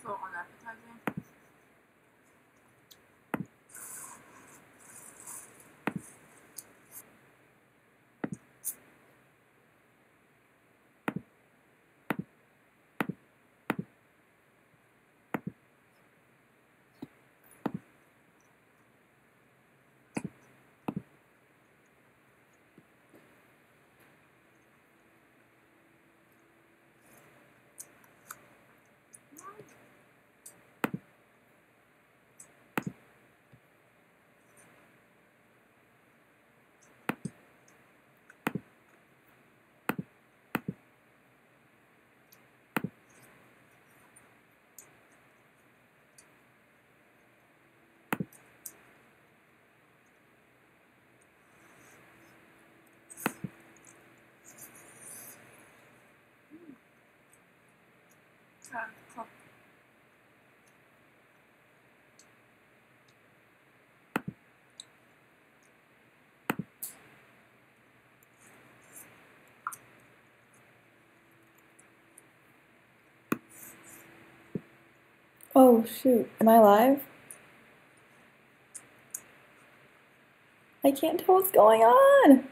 so unappetizing. Cool. Oh shoot, am I live? I can't tell what's going on!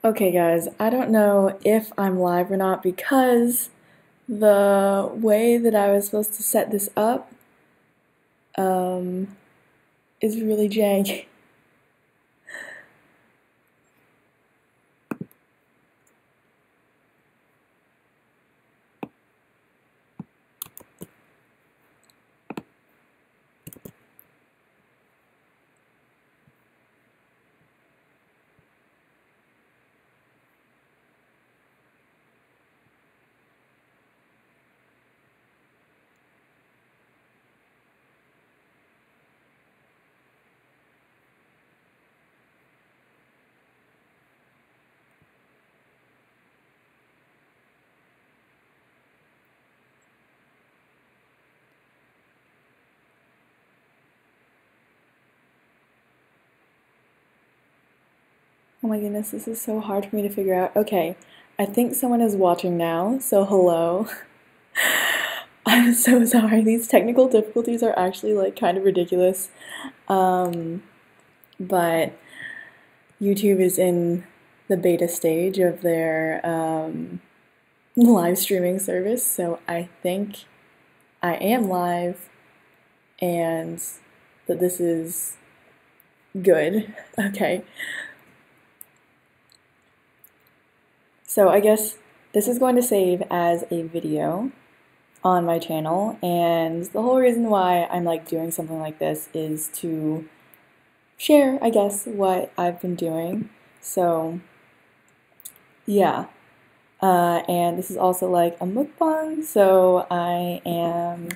Okay guys, I don't know if I'm live or not because the way that I was supposed to set this up is really jank. Oh my goodness, this is so hard for me to figure out. Okay, I think someone is watching now, so hello. I'm so sorry, these technical difficulties are actually like kind of ridiculous. But YouTube is in the beta stage of their live streaming service, so I think I am live and that this is good. Okay. So I guess this is going to save as a video on my channel, and the whole reason why I'm like doing something like this is to share, I guess, what I've been doing. So yeah, and this is also like a mukbang, so I am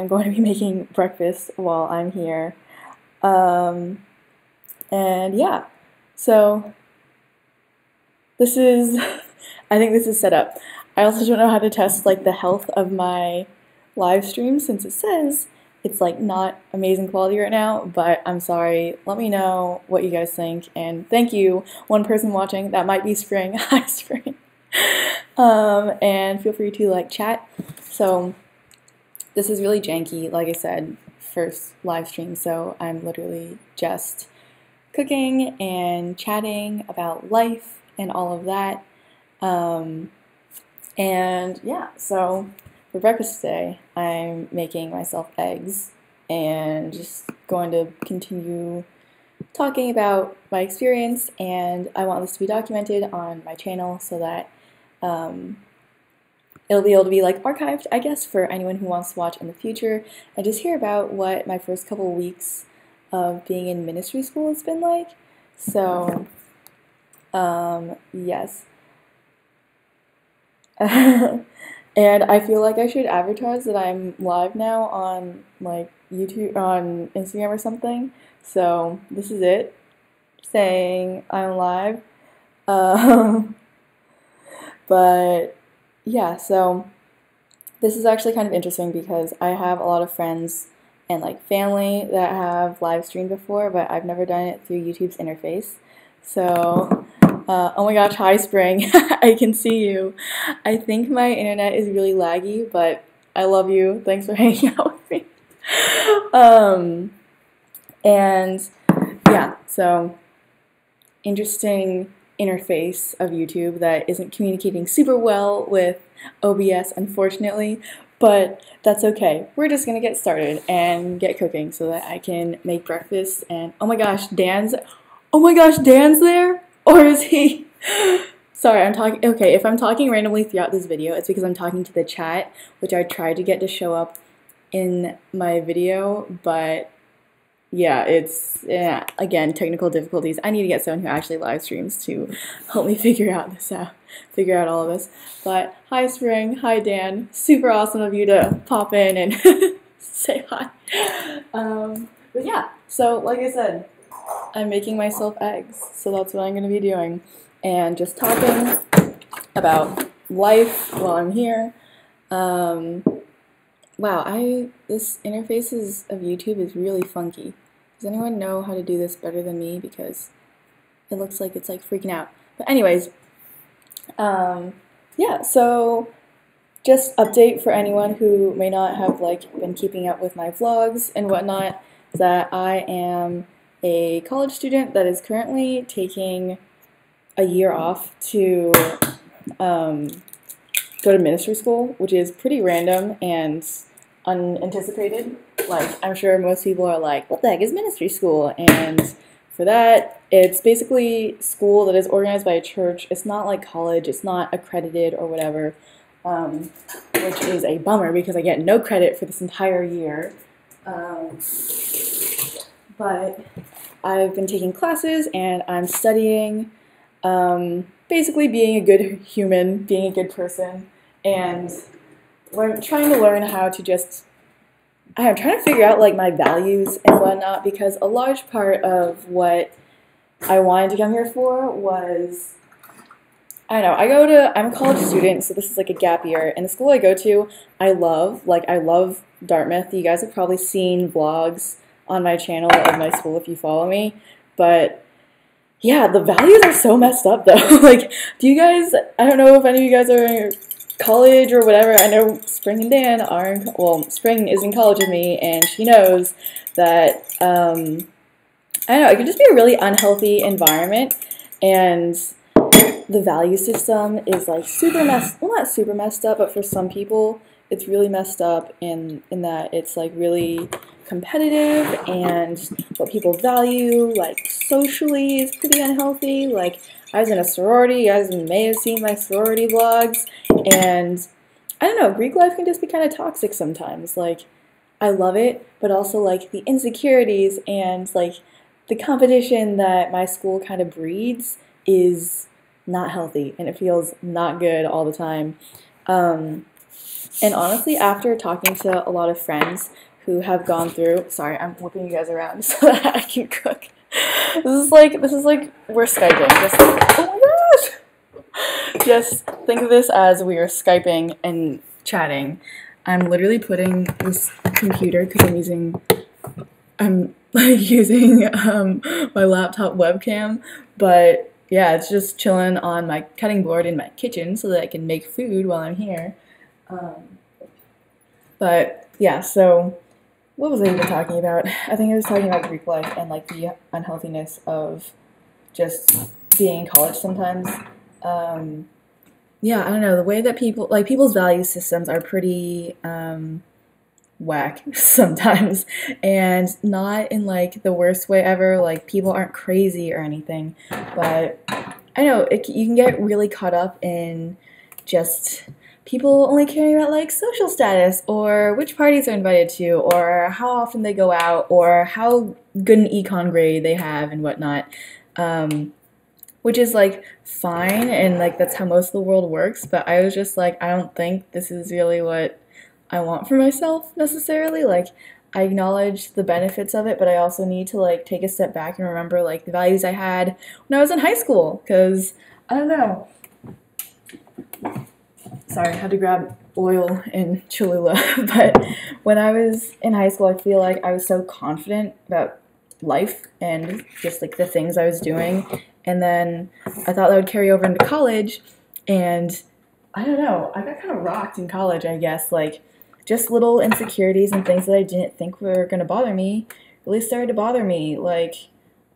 going to be making breakfast while I'm here, and yeah, so this is, I think this is set up. I also don't know how to test like the health of my live stream since it says It's like not amazing quality right now, but I'm sorry. Let me know what you guys think, and thank you, one person watching. That might be Spring. Hi, Spring. And feel free to like chat. So this is really janky, like I said, first live stream, so I'm literally just cooking and chatting about life and all of that. And yeah, so for breakfast today, I'm making myself eggs and just going to continue talking about my experience, and I want this to be documented on my channel so that it'll be able to be like archived, I guess, for anyone who wants to watch in the future and just hear about what my first couple weeks of being in ministry school has been like. So, yes. And I feel like I should advertise that I'm live now on like YouTube, on Instagram or something. So this is it, saying I'm live. But yeah, so this is actually kind of interesting because I have a lot of friends and like family that have live streamed before, but I've never done it through YouTube's interface. So, oh my gosh, hi Spring, I can see you. I think my internet is really laggy, but I love you. Thanks for hanging out with me. And yeah, so interesting interface of YouTube that isn't communicating super well with OBS, unfortunately, but that's okay. We're just gonna get started and get cooking so that I can make breakfast. And oh my gosh, Dan's there? Or is he? Sorry, I'm talking. Okay, if I'm talking randomly throughout this video, it's because I'm talking to the chat, which I tried to get to show up in my video, but yeah, again, technical difficulties. I need to get someone who actually live streams to help me figure out all of this. But hi Spring, hi Dan, super awesome of you to pop in and say hi. But yeah, so like I said, I'm making myself eggs, so that's what I'm going to be doing, and just talking about life while I'm here. Wow, this interfaces of YouTube is really funky. Does anyone know how to do this better than me? Because it looks like it's like freaking out. But anyways, yeah, so just update for anyone who may not have like been keeping up with my vlogs and whatnot, that I am a college student that is currently taking a year off to go to ministry school, which is pretty random and unanticipated. Like, I'm sure most people are like, what the heck is ministry school? And for that, it's basically school that is organized by a church. It's not like college, it's not accredited or whatever, which is a bummer because I get no credit for this entire year. But I've been taking classes and I'm studying, basically being a good human, being a good person, and trying to learn how to just, I'm trying to figure out like my values and whatnot, because a large part of what I wanted to come here for was, I don't know, I'm a college student, so this is like a gap year, and the school I go to, I love Dartmouth. You guys have probably seen vlogs on my channel of my school if you follow me, but yeah, the values are so messed up though. Like, do you guys, I don't know if any of you guys are in college or whatever. I know Spring and Dan are, well, Spring is in college with me, and she knows that, I don't know, it can just be a really unhealthy environment, and the value system is like not super messed up, but for some people it's really messed up in that it's like really competitive, and what people value like socially is pretty unhealthy. Like, I was in a sorority, you guys may have seen my sorority vlogs, and I don't know, Greek life can just be kind of toxic sometimes. Like, I love it, but also like the insecurities and like the competition that my school kind of breeds is not healthy, and it feels not good all the time. And honestly, after talking to a lot of friends who have gone through, sorry, I'm whipping you guys around so that I can cook. This is like we're Skyping. Just, oh my gosh! Just think of this as we are Skyping and chatting. I'm literally putting this computer, because I'm using my laptop webcam, but yeah, it's just chilling on my cutting board in my kitchen so that I can make food while I'm here. But yeah, so what was I even talking about? I think I was talking about Greek life and like the unhealthiness of just being in college sometimes. Yeah, I don't know, the way that people's value systems are pretty whack sometimes, and not in like the worst way ever. Like, people aren't crazy or anything, but I know you can get really caught up in just people only caring about like social status, or which parties they're invited to, or how often they go out, or how good an econ grade they have and whatnot, which is like fine, and like that's how most of the world works. But I was just like, I don't think this is really what I want for myself necessarily. Like, I acknowledge the benefits of it, but I also need to like take a step back and remember like the values I had when I was in high school, because I don't know. Sorry, I had to grab oil and Cholula. But when I was in high school, I feel like I was so confident about life and just like the things I was doing, and then I thought that would carry over into college, and I don't know, I got kind of rocked in college, I guess. Like, just little insecurities and things that I didn't think were going to bother me really started to bother me. Like,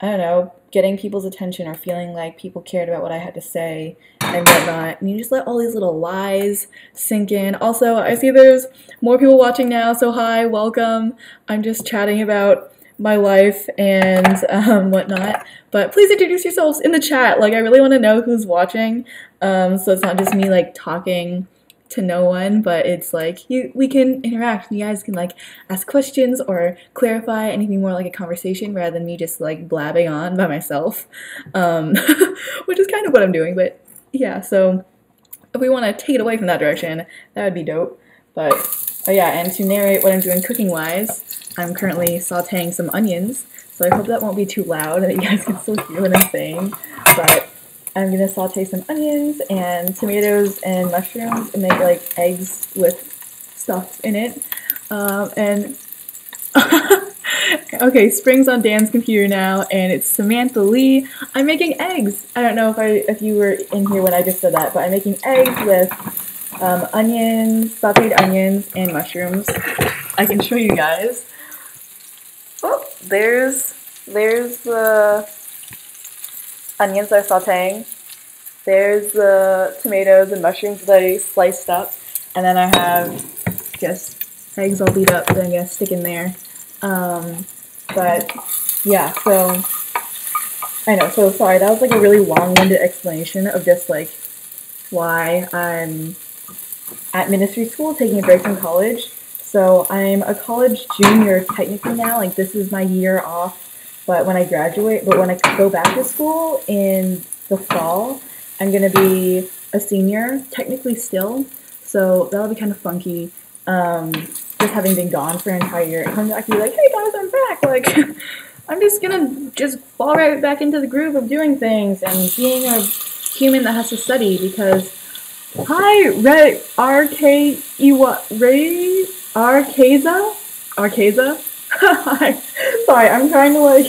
I don't know, getting people's attention or feeling like people cared about what I had to say and whatnot. And you just let all these little lies sink in. Also, I see there's more people watching now, so hi, welcome. I'm just chatting about my life and whatnot. But please introduce yourselves in the chat. Like, I really want to know who's watching. So it's not just me like talking to no one, but it's like we can interact. You guys can like ask questions or clarify anything, more like a conversation rather than me just like blabbing on by myself, which is kind of what I'm doing. But yeah, so if we want to take it away from that direction, that would be dope. But oh yeah, and to narrate what I'm doing cooking wise, I'm currently sauteing some onions, so I hope that won't be too loud and that you guys can still hear what I'm saying. But I'm gonna saute some onions and tomatoes and mushrooms and make like eggs with stuff in it. And okay, Spring's on Dan's computer now, and it's Samantha Lee. I'm making eggs. I don't know if you were in here when I just said that, but I'm making eggs with onions, sauteed onions, and mushrooms. I can show you guys. Oh, there's the onions that I'm sauteing. There's the tomatoes and mushrooms that I sliced up. And then I have just eggs all beat up that I'm going to stick in there. But yeah, so I know, so sorry, that was like a really long-winded explanation of just like why I'm at ministry school taking a break from college. So I'm a college junior technically now, like this is my year off. But when I go back to school in the fall, I'm going to be a senior, technically still. So that'll be kind of funky, just having been gone for an entire year. And coming back and be like, hey guys, I'm back. Like, I'm just going to fall right back into the groove of doing things and being a human that has to study. Because, hi, Arkaza? Hi. Sorry, I'm trying to like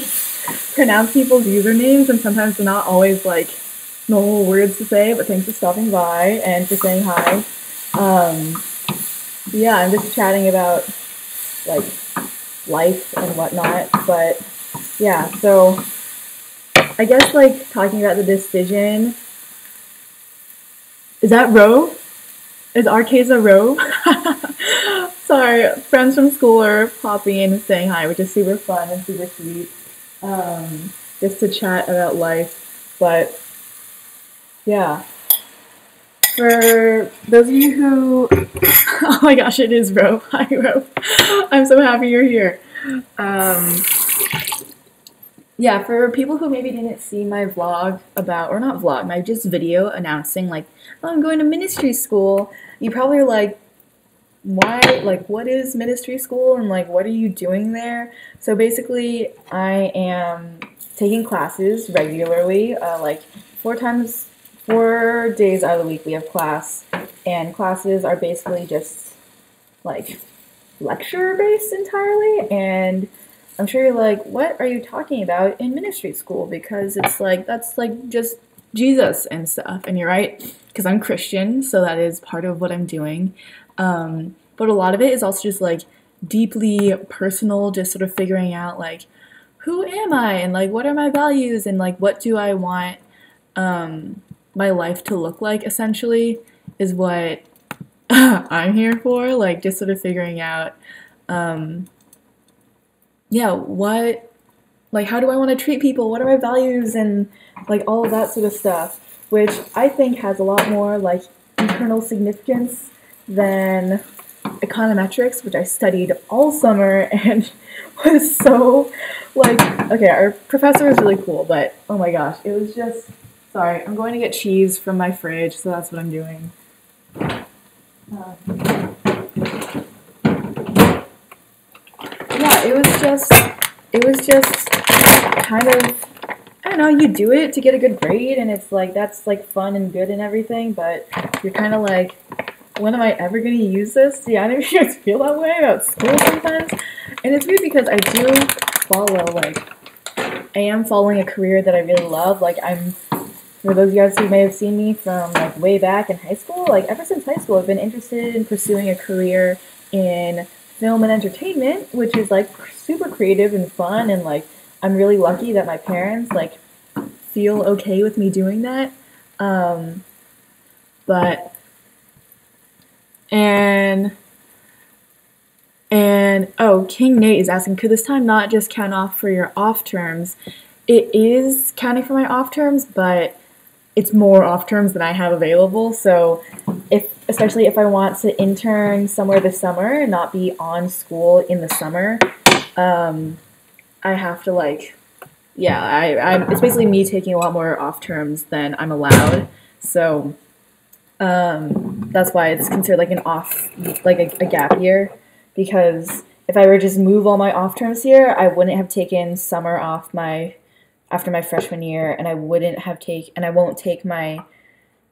pronounce people's usernames, and sometimes they're not always like normal words to say, but thanks for stopping by and for saying hi. Yeah, I'm just chatting about like life and whatnot, but yeah, so I guess like talking about the decision. Is that Ro? Is Arkaza Ro? Sorry, friends from school are popping in and saying hi, which is super fun and super sweet, just to chat about life. But yeah, for those of you who, oh my gosh, it is Ro. Hi Ro, I'm so happy you're here. Yeah, for people who maybe didn't see my vlog about, or not vlog, my just video announcing like, oh, I'm going to ministry school, you probably are like, why, like, what is ministry school and like what are you doing there? So basically I am taking classes regularly, like 4 days out of the week we have class, and classes are basically just like lecture based entirely, and I'm sure you're like, what are you talking about in ministry school? Because it's like, that's like just Jesus and stuff. And you're right, because I'm Christian, so that is part of what I'm doing. But a lot of it is also just like deeply personal, just sort of figuring out like, who am I, and like what are my values, and like what do I want my life to look like, essentially, is what I'm here for. Like just sort of figuring out yeah, what, like, how do I want to treat people, what are my values, and like all of that sort of stuff, which I think has a lot more like internal significance than econometrics, which I studied all summer and was so like, okay, our professor was really cool, but oh my gosh, it was just, sorry, I'm going to get cheese from my fridge, so that's what I'm doing. Yeah, it was just kind of, I don't know, you do it to get a good grade, and it's like, that's like fun and good and everything, but you're kind of like, when am I ever going to use this? Yeah, I know you guys feel that way about school sometimes, and it's weird because I do follow, like, I am following a career that I really love. Like, for those of you guys who may have seen me from like way back in high school, like ever since high school, I've been interested in pursuing a career in film and entertainment, which is like super creative and fun, and like I'm really lucky that my parents like feel okay with me doing that. But oh, King Nate is asking, could this time not just count off for your off terms? It is counting for my off terms, but it's more off terms than I have available. So especially if I want to intern somewhere this summer and not be on school in the summer, I have to like, yeah, it's basically me taking a lot more off terms than I'm allowed. So that's why it's considered like an off, like a gap year, because if I were to just move all my off terms here, I wouldn't have taken summer off after my freshman year, and I won't take my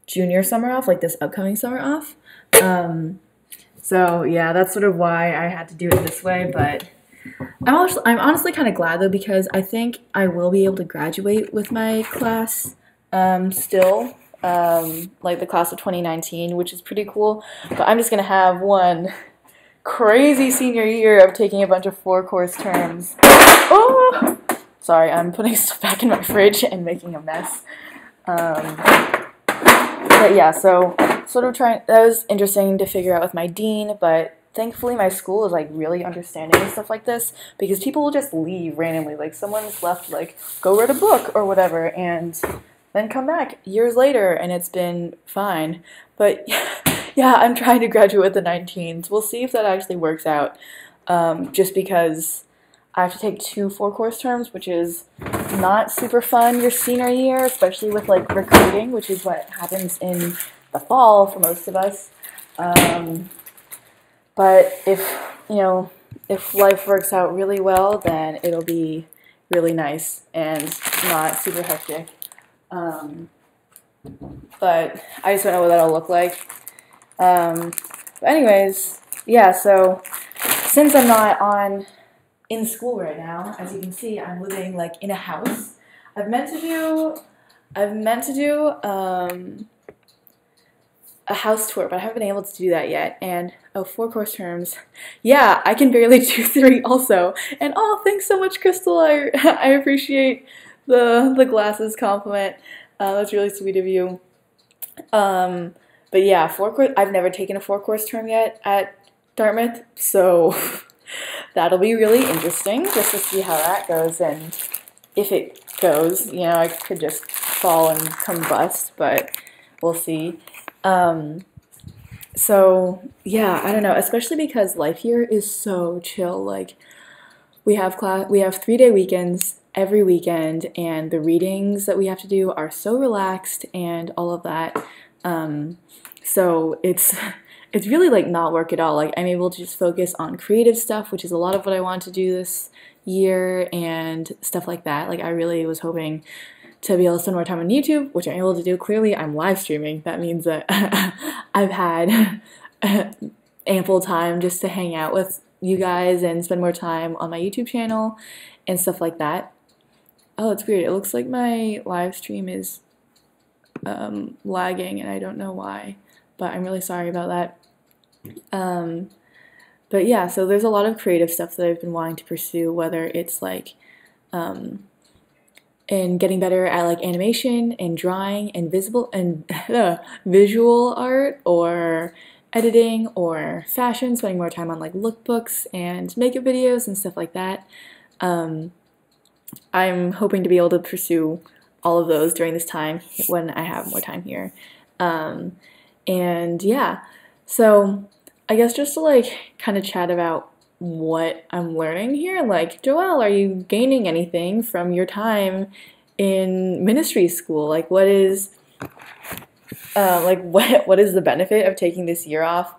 junior summer off, like this upcoming summer off. So yeah, that's sort of why I had to do it this way, but I'm honestly kind of glad though, because I think I will be able to graduate with my class still, like the class of 2019, which is pretty cool, but I'm just gonna have one crazy senior year of taking a bunch of 4-course terms. Oh! Sorry, I'm putting stuff back in my fridge and making a mess. But yeah, so sort of that was interesting to figure out with my dean, but thankfully my school is like really understanding and stuff like this, because people will just leave randomly. Like someone's left, like, go read a book or whatever, and then come back years later and it's been fine. But yeah, I'm trying to graduate with the 19s. We'll see if that actually works out, just because I have to take 2 4-course terms, which is not super fun your senior year, especially with like recruiting, which is what happens in the fall for most of us. But if life works out really well, then it'll be really nice and not super hectic. But I just don't know what that'll look like. But anyways, yeah, so since I'm not in school right now, as you can see, I'm living like in a house. I've meant to do a house tour, but I haven't been able to do that yet. And 4-course terms, yeah, I can barely do 3 also. And oh, thanks so much, Crystal. I appreciate the glasses compliment. That's really sweet of you. But yeah, 4-course. I've never taken a 4-course term yet at Dartmouth, so that'll be really interesting just to see how that goes. And if it goes, I could just fall and combust, but we'll see. So yeah, I don't know, especially because life here is so chill. Like we have 3-day weekends every weekend, and the readings that we have to do are so relaxed and all of that. So it's really like not work at all. Like I'm able to just focus on creative stuff, which is a lot of what I want to do this year and stuff like that. Like I really was hoping to be able to spend more time on YouTube, which I'm able to do. Clearly I'm live streaming. That means that I've had ample time just to hang out with you guys and spend more time on my YouTube channel and stuff like that. Oh, it's weird. It looks like my live stream is lagging, and I don't know why, but I'm really sorry about that. But yeah, so there's a lot of creative stuff that I've been wanting to pursue, whether it's like in getting better at like animation and drawing and visual art, or editing, or fashion, spending more time on like lookbooks and makeup videos and stuff like that. I'm hoping to be able to pursue all of those during this time when I have more time here. And yeah, so I guess just to like kind of chat about what I'm learning here, like, Joelle, are you gaining anything from your time in ministry school? Like, what is what is the benefit of taking this year off?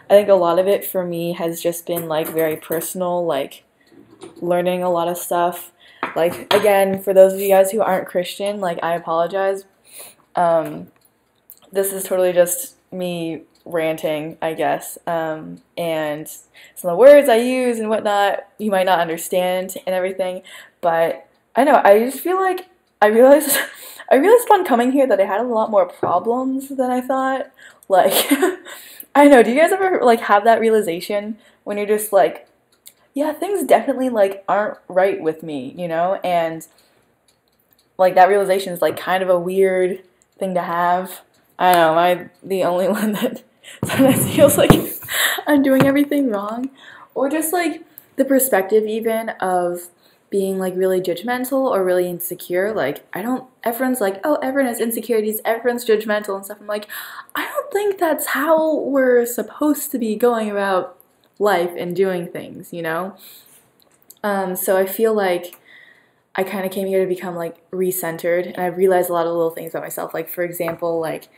I think a lot of it for me has just been like very personal, like learning a lot of stuff. Like, again, for those of you guys who aren't Christian, like, I apologize. This is totally just me ranting, I guess, and some of the words I use and whatnot you might not understand and everything, but I know, I just feel like I realized upon coming here that I had a lot more problems than I thought. Like, I know, do you guys ever like have that realization when you're just like, yeah, things definitely like aren't right with me, you know? And like that realization is like kind of a weird thing to have. I don't know, am I the only one that sometimes feels like I'm doing everything wrong? Or just like the perspective even of being like really judgmental or really insecure. Like, everyone's like, oh, everyone has insecurities, everyone's judgmental and stuff. I'm like, I don't think that's how we're supposed to be going about life and doing things, you know? So I feel like I kind of came here to become like recentered, and I realized a lot of little things about myself. Like, for example, like,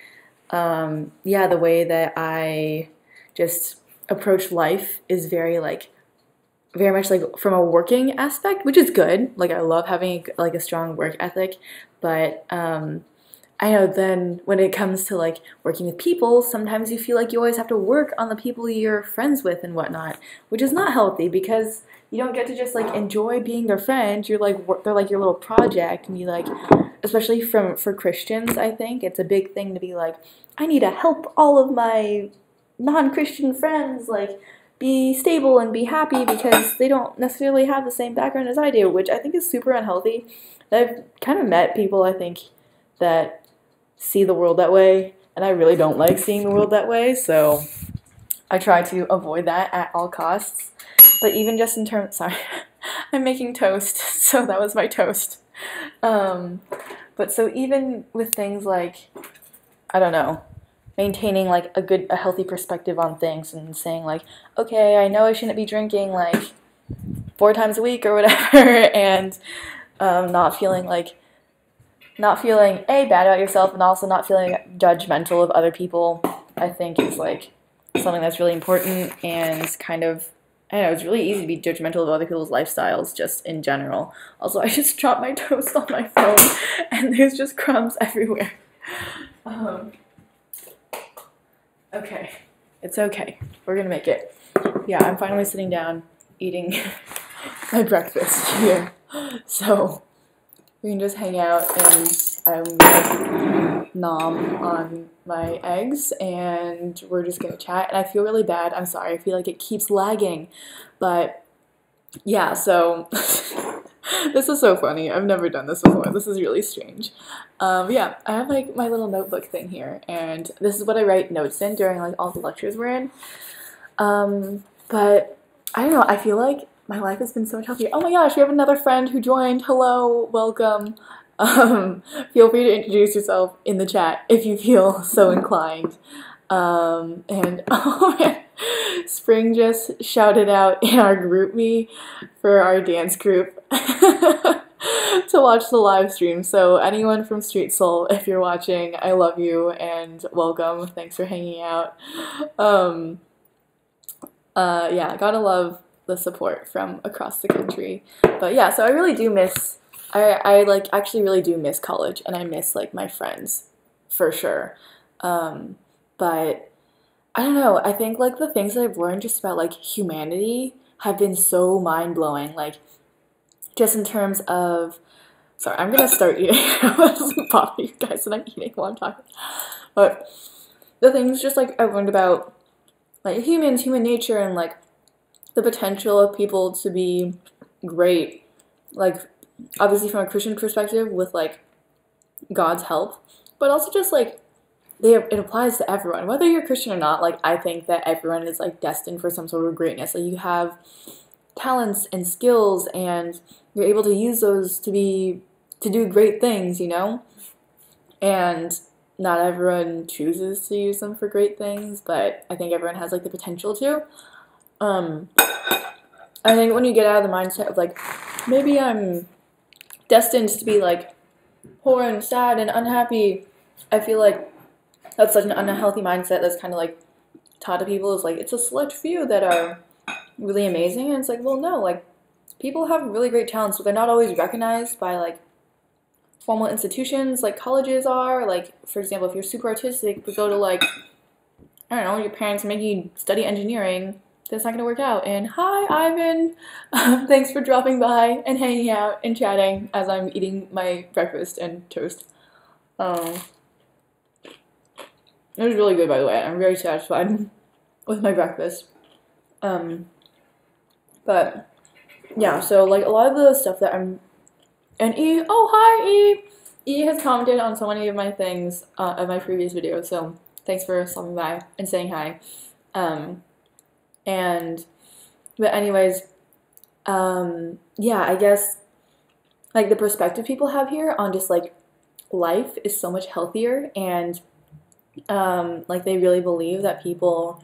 yeah, the way that I just approach life is very much like from a working aspect, which is good. Like, I love having like a strong work ethic, but I know then when it comes to like working with people, sometimes you feel like you always have to work on the people you're friends with and whatnot, which is not healthy because you don't get to just like enjoy being their friend. You're like, they're like your little project, and you like, especially for Christians, I think it's a big thing to be like, I need to help all of my non-Christian friends like be stable and be happy because they don't necessarily have the same background as I do, which I think is super unhealthy. I've kind of met people, I think, that see the world that way, and I really don't like seeing the world that way, so I try to avoid that at all costs. But even just in terms, sorry, I'm making toast, so that was my toast. But so even with things like, I don't know, maintaining like a healthy perspective on things and saying like, okay, I know I shouldn't be drinking like 4 times a week or whatever, and not feeling A, bad about yourself, and also not feeling judgmental of other people, I think is like something that's really important. And kind of, I don't know, it's really easy to be judgmental of other people's lifestyles just in general. Also, I just dropped my toast on my phone and there's just crumbs everywhere. Okay, it's okay. We're gonna make it. Yeah, I'm finally sitting down eating my breakfast here. So we can just hang out, and I'm gonna nom on my eggs, and we're just gonna chat. And I feel really bad. I'm sorry. I feel like it keeps lagging, but yeah. So this is so funny. I've never done this before. This is really strange. Yeah, I have like my little notebook thing here, and this is what I write notes in during like all the lectures we're in. But I don't know. I feel like my life has been so much healthier. Oh my gosh, we have another friend who joined. Hello, welcome. Feel free to introduce yourself in the chat if you feel so inclined. And oh man, Spring just shouted out in our group me for our dance group to watch the live stream. So anyone from Street Soul, if you're watching, I love you and welcome. Thanks for hanging out. Yeah, gotta love the support from across the country. But yeah, so I really do miss, I like actually really do miss college, and I miss like my friends for sure. But I don't know, I think like the things that I've learned just about like humanity have been so mind-blowing, like just in terms of, sorry, I'm gonna start eating. I wasn't bothering you guys that I'm eating while I'm talking. But the things just like I've learned about like humans, human nature, and like the potential of people to be great, like obviously from a Christian perspective with like God's help, but also just like it applies to everyone, whether you're Christian or not. Like I think that everyone is like destined for some sort of greatness. Like you have talents and skills, and you're able to use those to do great things, you know? And not everyone chooses to use them for great things, but I think everyone has like the potential to. I think when you get out of the mindset of like, maybe I'm destined to be like poor and sad and unhappy, I feel like that's such an unhealthy mindset that's kind of like taught to people. Is like, it's a select few that are really amazing, and it's like, well, no, like people have really great talents, but they're not always recognized by like formal institutions like colleges are. Like, for example, if you're super artistic but go to like, I don't know, your parents make you study engineering, that's not gonna work out. And hi, Ivan, thanks for dropping by and hanging out and chatting as I'm eating my breakfast and toast. It was really good, by the way. I'm very satisfied with my breakfast. But yeah, so like a lot of the stuff that I'm, and E, oh hi E! E has commented on so many of my things of my previous videos, so thanks for stopping by and saying hi. But anyways, yeah, I guess like the perspective people have here on just like life is so much healthier, and like they really believe that people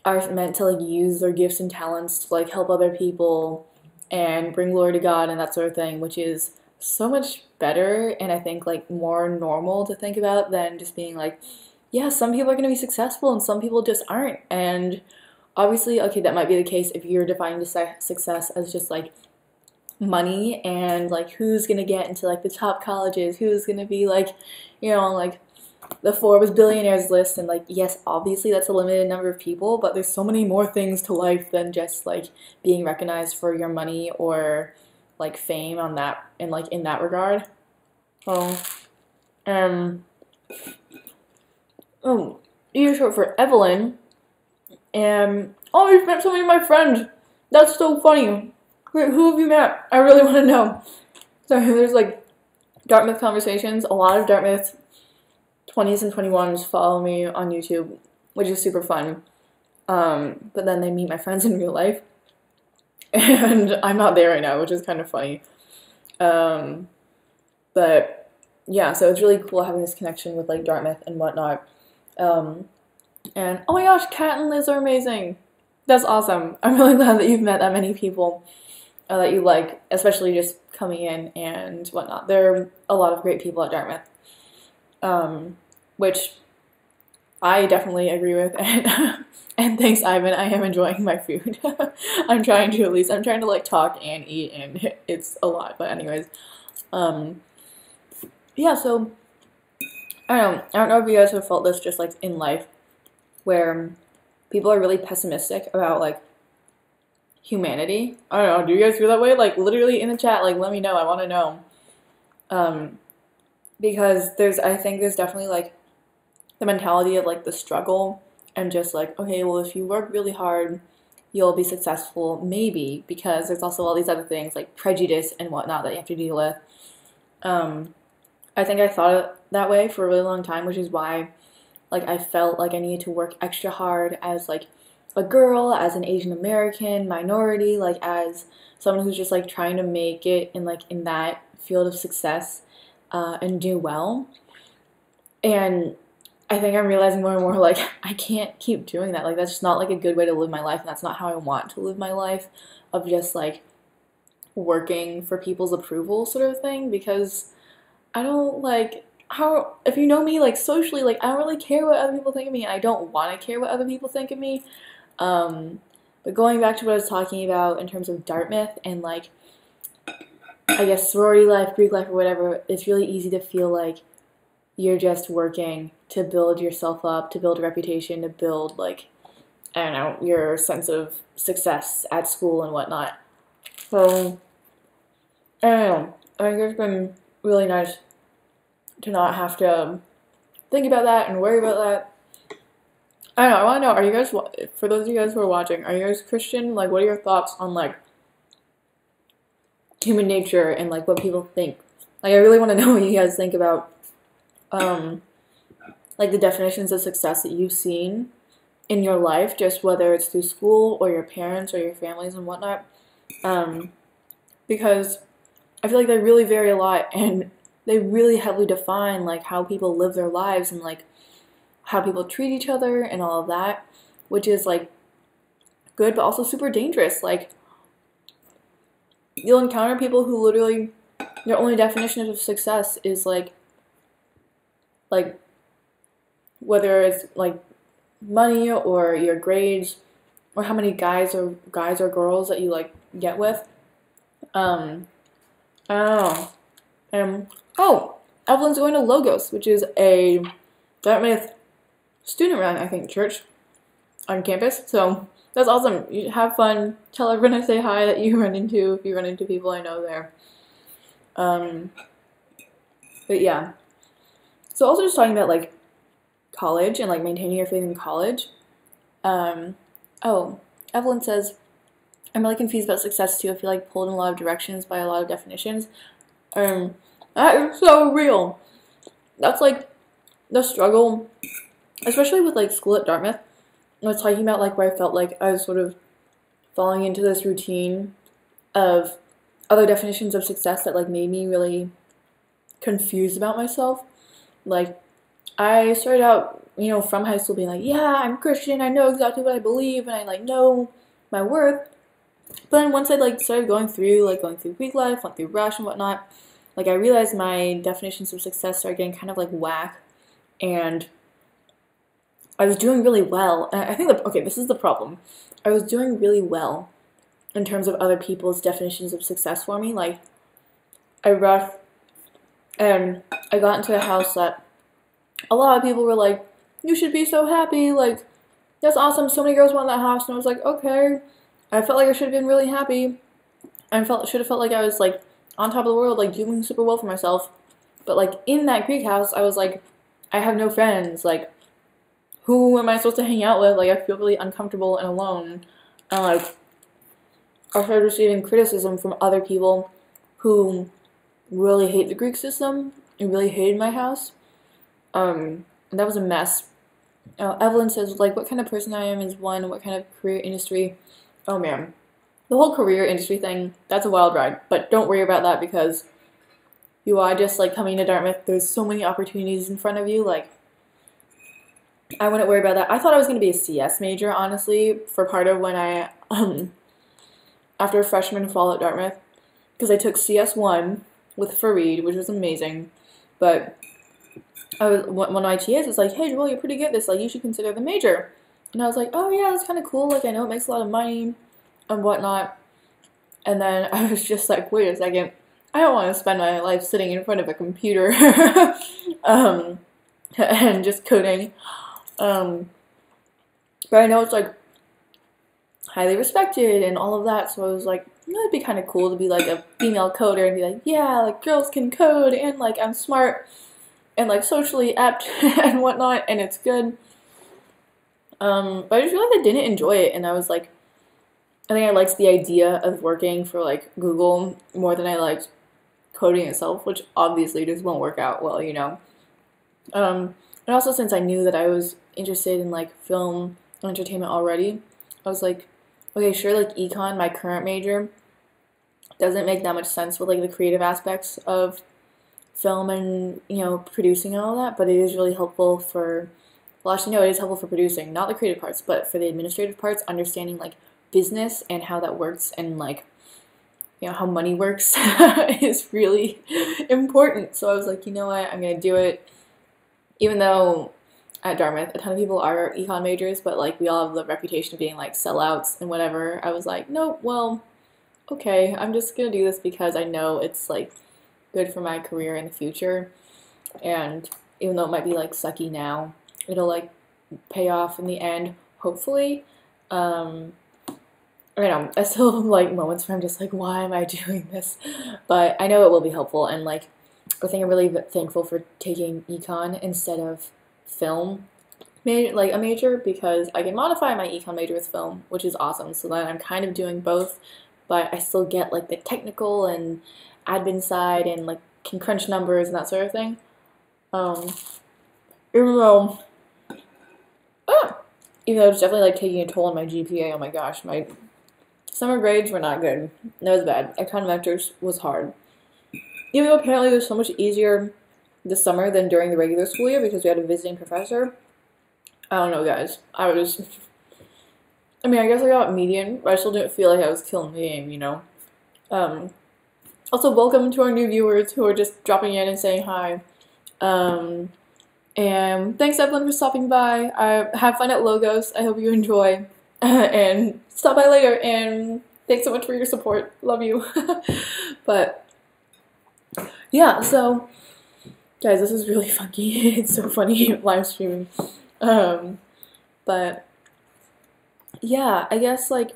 are meant to like use their gifts and talents to like help other people and bring glory to God and that sort of thing, which is so much better, and I think like more normal to think about than just being like, yeah, some people are going to be successful and some people just aren't. And obviously, okay, that might be the case if you're defining success as just like money and like who's going to get into like the top colleges, who's going to be like, you know, like the Forbes billionaires list. And like, yes, obviously that's a limited number of people, but there's so many more things to life than just like being recognized for your money or like fame on that, and like in that regard. Oh, you're short for Evelyn. And oh, you've met so many of my friends. That's so funny. Wait, who have you met? I really want to know. So there's like Dartmouth conversations. A lot of Dartmouth 20s and 21s follow me on YouTube, which is super fun. But then they meet my friends in real life, and I'm not there right now, which is kind of funny. But yeah, so it's really cool having this connection with like Dartmouth and whatnot. And oh my gosh, Kat and Liz are amazing. That's awesome. I'm really glad that you've met that many people that you like, especially just coming in and whatnot. There are a lot of great people at Dartmouth, which I definitely agree with. And thanks, Ivan. I am enjoying my food. I'm trying to, at least. I'm trying to like talk and eat, and it's a lot. But anyways, yeah. So I don't know if you guys have felt this just like in life, where people are really pessimistic about like humanity. I don't know, do you guys feel that way? Like literally in the chat, like let me know, I want to know. Because I think there's definitely like the mentality of like the struggle and just like, okay, well if you work really hard, you'll be successful, maybe, because there's also all these other things like prejudice and whatnot that you have to deal with. I think I thought it that way for a really long time, which is why like I felt like I needed to work extra hard as like a girl, as an Asian American minority, like as someone who's just like trying to make it in like in that field of success and do well. And I think I'm realizing more and more like I can't keep doing that. Like that's just not like a good way to live my life, and that's not how I want to live my life, of just like working for people's approval sort of thing, because I don't like how, if you know me, like socially, like I don't really care what other people think of me, and I don't want to care what other people think of me. But going back to what I was talking about in terms of Dartmouth and like, I guess sorority life, Greek life, or whatever, it's really easy to feel like you're just working to build yourself up, to build a reputation, to build, like, I don't know, your sense of success at school and whatnot. So, I don't know. I think it's been really nice to not have to think about that and worry about that. I don't know, I want to know, are you guys, for those of you guys who are watching, are you guys Christian? Like, what are your thoughts on, like, human nature and, like, what people think? Like, I really want to know what you guys think about, like, the definitions of success that you've seen in your life, just whether it's through school or your parents or your families and whatnot. Because I feel like they really vary a lot, and they really heavily define, like, how people live their lives and, like, how people treat each other and all of that, which is, like, good but also super dangerous. Like, you'll encounter people who literally, their only definition of success is, like, whether it's, like, money or your grades or how many guys or girls that you, like, get with. I don't know. Oh, Evelyn's going to Logos, which is a Dartmouth student run, I think, church on campus. So that's awesome. You have fun. Tell everyone I say hi that you run into, if you run into people I know there. But yeah. So also just talking about, like, college and, like, maintaining your faith in college. Oh, Evelyn says, I'm really confused about success too. I feel like pulled in a lot of directions by a lot of definitions. That is so real. That's, like, the struggle, especially with, like, school at Dartmouth. I was talking about, like, where I felt like I was sort of falling into this routine of other definitions of success that, like, made me really confused about myself. Like, I started out, you know, from high school being like, yeah, I'm Christian, I know exactly what I believe, and I, like, know my worth. But then once I, like, started going through Greek life, went through Rush and whatnot, like, I realized my definitions of success started getting kind of, like, whack, and I was doing really well. And I think that, okay, this is the problem. I was doing really well in terms of other people's definitions of success for me. Like, I rushed, and I got into a house that a lot of people were like, you should be so happy, like, that's awesome, so many girls want that house, and I was like, okay. I felt like I should have been really happy. I should have felt like I was, like, on top of the world, like, doing super well for myself. But, like, in that Greek house, I was like, I have no friends, like, who am I supposed to hang out with? Like, I feel really uncomfortable and alone. And, like, I started receiving criticism from other people who really hate the Greek system and really hated my house. And that was a mess. Evelyn says, like, what kind of person I am is one, what kind of career industry. Oh, man. The whole career industry thing, that's a wild ride. But don't worry about that because you are just, like, coming to Dartmouth. There's so many opportunities in front of you. Like, I wouldn't worry about that. I thought I was going to be a CS major, honestly, for part of when I, after freshman fall at Dartmouth. Because I took CS1 with Fareed, which was amazing. But one of my TAs was like, hey, Joelle, you're pretty good at this. Like, you should consider the major. And I was like, oh, yeah, that's kind of cool. Like, I know it makes a lot of money and whatnot. And then I was just like, wait a second. I don't want to spend my life sitting in front of a computer and just coding. But I know it's, like, highly respected and all of that. So I was like, you know, it'd be kind of cool to be, like, a female coder and be like, yeah, like, girls can code and, like, I'm smart and, like, socially apt and whatnot. And it's good. But I just realized I didn't enjoy it, and I was like, I think I liked the idea of working for, like, Google more than I liked coding itself, which obviously just won't work out well, you know. And also since I knew that I was interested in, like, film and entertainment already, I was like, okay, sure, like, econ, my current major, doesn't make that much sense with, like, the creative aspects of film and, you know, producing and all that, but it is really helpful for, well, actually, no, it is helpful for producing, not the creative parts, but for the administrative parts, understanding, like, business and how that works and, like, you know, how money works is really important. So I was like, you know what, I'm going to do it. Even though at Dartmouth, a ton of people are econ majors, but, like, we all have the reputation of being, like, sellouts and whatever. I was like, nope, well, okay, I'm just going to do this because I know it's, like, good for my career in the future. And even though it might be like sucky now, it'll like pay off in the end, hopefully. I know, I still have like moments where I'm just like, why am I doing this? But I know it will be helpful, and like I think I'm really thankful for taking econ instead of film, like a major, because I can modify my econ major with film, which is awesome. So then I'm kind of doing both, but I still get like the technical and admin side and like can crunch numbers and that sort of thing. Even though, even though it's definitely like taking a toll on my GPA. Oh my gosh, my summer grades were not good. That was bad. Econometrics was hard. Even though apparently it was so much easier this summer than during the regular school year because we had a visiting professor. I don't know, guys. I mean, I guess I got median, but I still didn't feel like I was killing the game, you know? Also, welcome to our new viewers who are just dropping in and saying hi. And thanks, Evelyn, for stopping by. Have fun at Logos. I hope you enjoy. And stop by later, and thanks so much for your support. Love you. But, yeah, so, guys, this is really funky. It's so funny live streaming. But yeah, I guess like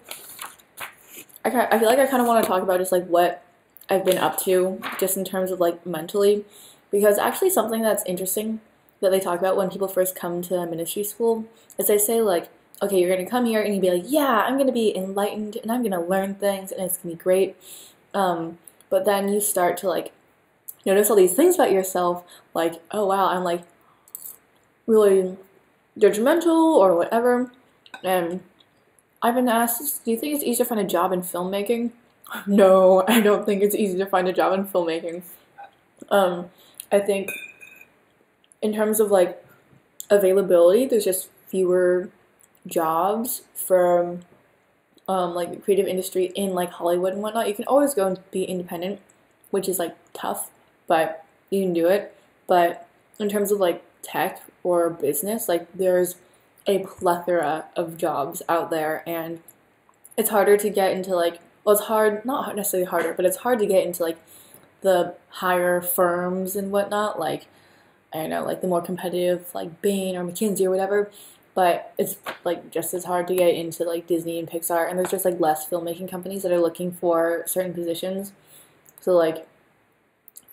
I feel like I kind of want to talk about just like what I've been up to just in terms of like mentally, because actually something that's interesting that they talk about when people first come to ministry school is they say like, okay, you're gonna come here and you'd be like, yeah, I'm gonna be enlightened and I'm gonna learn things and it's gonna be great. But then you start to like notice all these things about yourself, like, oh wow, I'm like really judgmental or whatever. And I've been asked, do you think it's easy to find a job in filmmaking? No, I don't think it's easy to find a job in filmmaking. I think in terms of like availability, there's just fewer jobs from like the creative industry in like Hollywood and whatnot. You can always go and be independent, which is like tough, but you can do it. But in terms of like tech or business, like there's a plethora of jobs out there, and it's harder to get into like, well, it's hard, not necessarily harder, but it's hard to get into like the higher firms and whatnot, like I don't know, like the more competitive like Bain or McKinsey or whatever. But it's like just as hard to get into like Disney and Pixar, and there's just like less filmmaking companies that are looking for certain positions. So like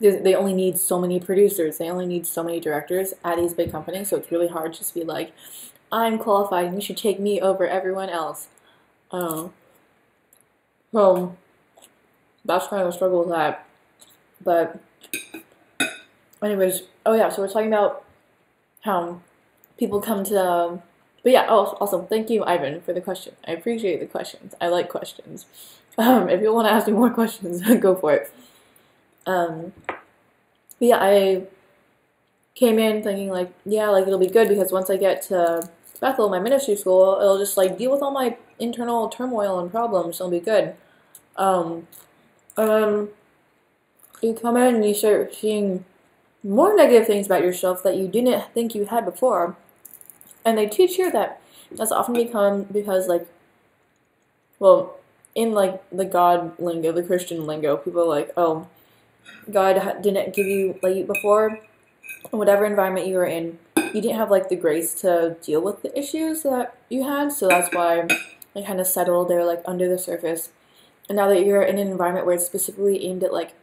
they only need so many producers, they only need so many directors at these big companies, so it's really hard to just be like, I'm qualified and you should take me over everyone else. So that's kind of a struggle with that. But anyways, oh yeah, so we're talking about how people come to, but yeah, oh, also, thank you, Ivan, for the question. I appreciate the questions. I like questions. If you want to ask me more questions, go for it. But yeah, I came in thinking like, yeah, like it'll be good because once I get to Bethel, my ministry school, it'll just like deal with all my internal turmoil and problems. It'll be good. You come in and you start seeing more negative things about yourself that you didn't think you had before. And they teach you that that's often because like, well, in like the God lingo, the Christian lingo, people are like, oh, God didn't give you like before, whatever environment you were in, you didn't have like the grace to deal with the issues that you had, so that's why they kind of settled there like under the surface. And now that you're in an environment where it's specifically aimed at like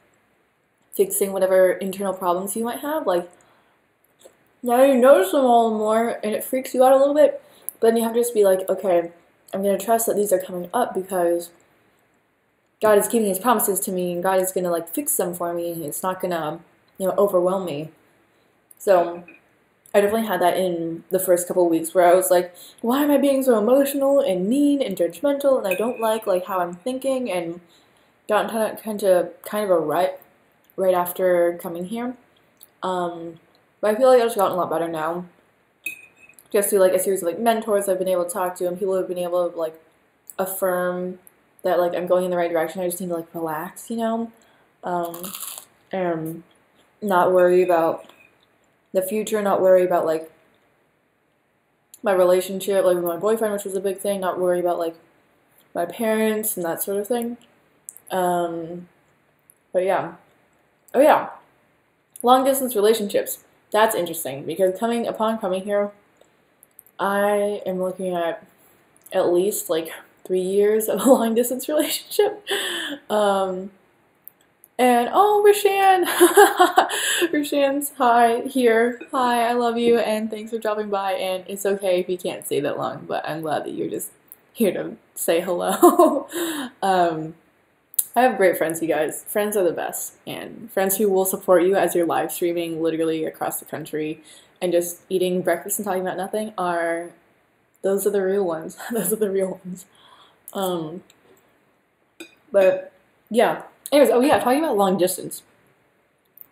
fixing whatever internal problems you might have, like now you notice them all more and it freaks you out a little bit, but then you have to just be like, okay, I'm going to trust that these are coming up because God is keeping his promises to me and God is going to like fix them for me and it's not going to, you know, overwhelm me. So I definitely had that in the first couple of weeks where I was like, why am I being so emotional and mean and judgmental and I don't like how I'm thinking, and got kind of a rut right after coming here. But I feel like I've just gotten a lot better now. Just through like a series of like mentors I've been able to talk to and people who have been able to like affirm that like I'm going in the right direction. I just need to like relax, you know, and not worry about the future, not worry about like my relationship like with my boyfriend, which was a big thing, not worry about like my parents and that sort of thing. But yeah. Oh yeah. Long distance relationships. that's interesting because upon coming here, I am looking at least like 3 years of a long distance relationship. And oh, Rashan, Rashan's hi here. Hi, I love you, and thanks for dropping by. And it's okay if you can't stay that long, but I'm glad that you're just here to say hello. I have great friends, you guys. Friends are the best, and friends who will support you as you're live streaming literally across the country and just eating breakfast and talking about nothing those are the real ones. Those are the real ones. But yeah. Anyways, oh yeah, talking about long distance.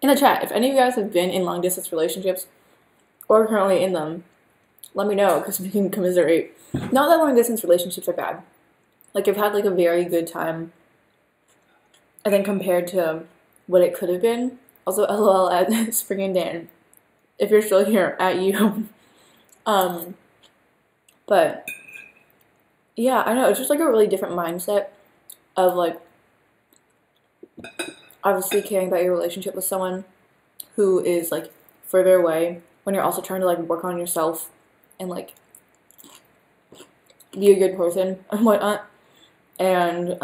In the chat, if any of you guys have been in long distance relationships or currently in them, let me know because we can commiserate. Not that long distance relationships are bad. Like I've had like a very good time, I think, compared to what it could have been. Also, LOL at Spring and Dan. If you're still here, at you. But yeah, I know, it's just like a really different mindset of like obviously caring about your relationship with someone who is like further away when you're also trying to like work on yourself and like be a good person and whatnot. And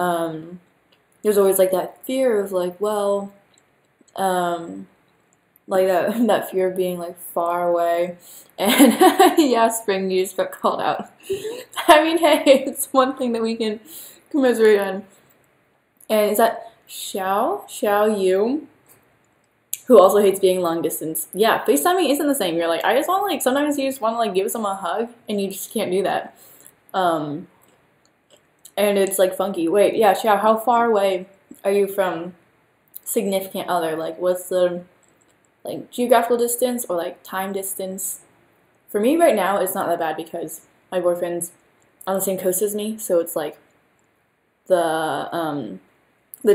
there's always like that fear of like, well, like that fear of being like far away. And yeah, Spring, you just got called out. I mean, hey, it's one thing that we can commiserate on. And is that Xiao Yu, who also hates being long distance. Yeah, FaceTiming isn't the same. You're like, I just want like, sometimes you just want to like give someone a hug and you just can't do that. And it's like funky. Wait, yeah, Xiao, how far away are you from significant other? Like what's the like geographical distance or like time distance? For me right now, it's not that bad because my boyfriend's on the same coast as me, so it's like the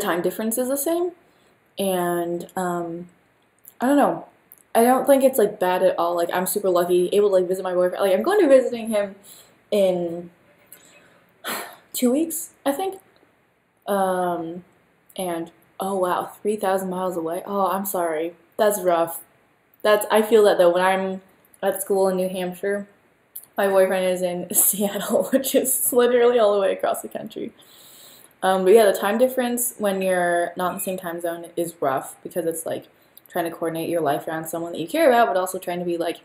time difference is the same, and I don't know. I don't think it's like bad at all. Like I'm super lucky, able to like visit my boyfriend. Like I'm going to be visiting him in 2 weeks, I think. And oh wow, 3,000 miles away. Oh, I'm sorry. That's rough. I feel that though when I'm at school in New Hampshire. My boyfriend is in Seattle, which is literally all the way across the country. But yeah, the time difference when you're not in the same time zone is rough because it's like trying to coordinate your life around someone that you care about, but also trying to be like,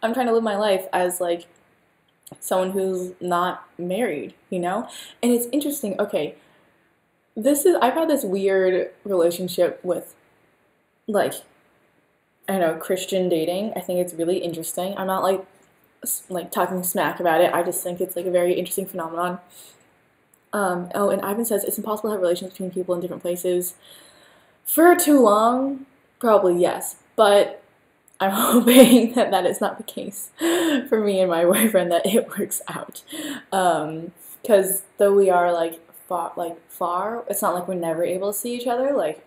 I'm trying to live my life as like someone who's not married, you know? And it's interesting. Okay, I've had this weird relationship with like, I don't know, Christian dating. I think it's really interesting. I'm not like talking smack about it. I just think it's like a very interesting phenomenon. Oh, and Ivan says it's impossible to have relations between people in different places for too long. Probably yes, but I'm hoping that that is not the case for me and my boyfriend, that it works out. Because though we are like far, it's not like we're never able to see each other. Like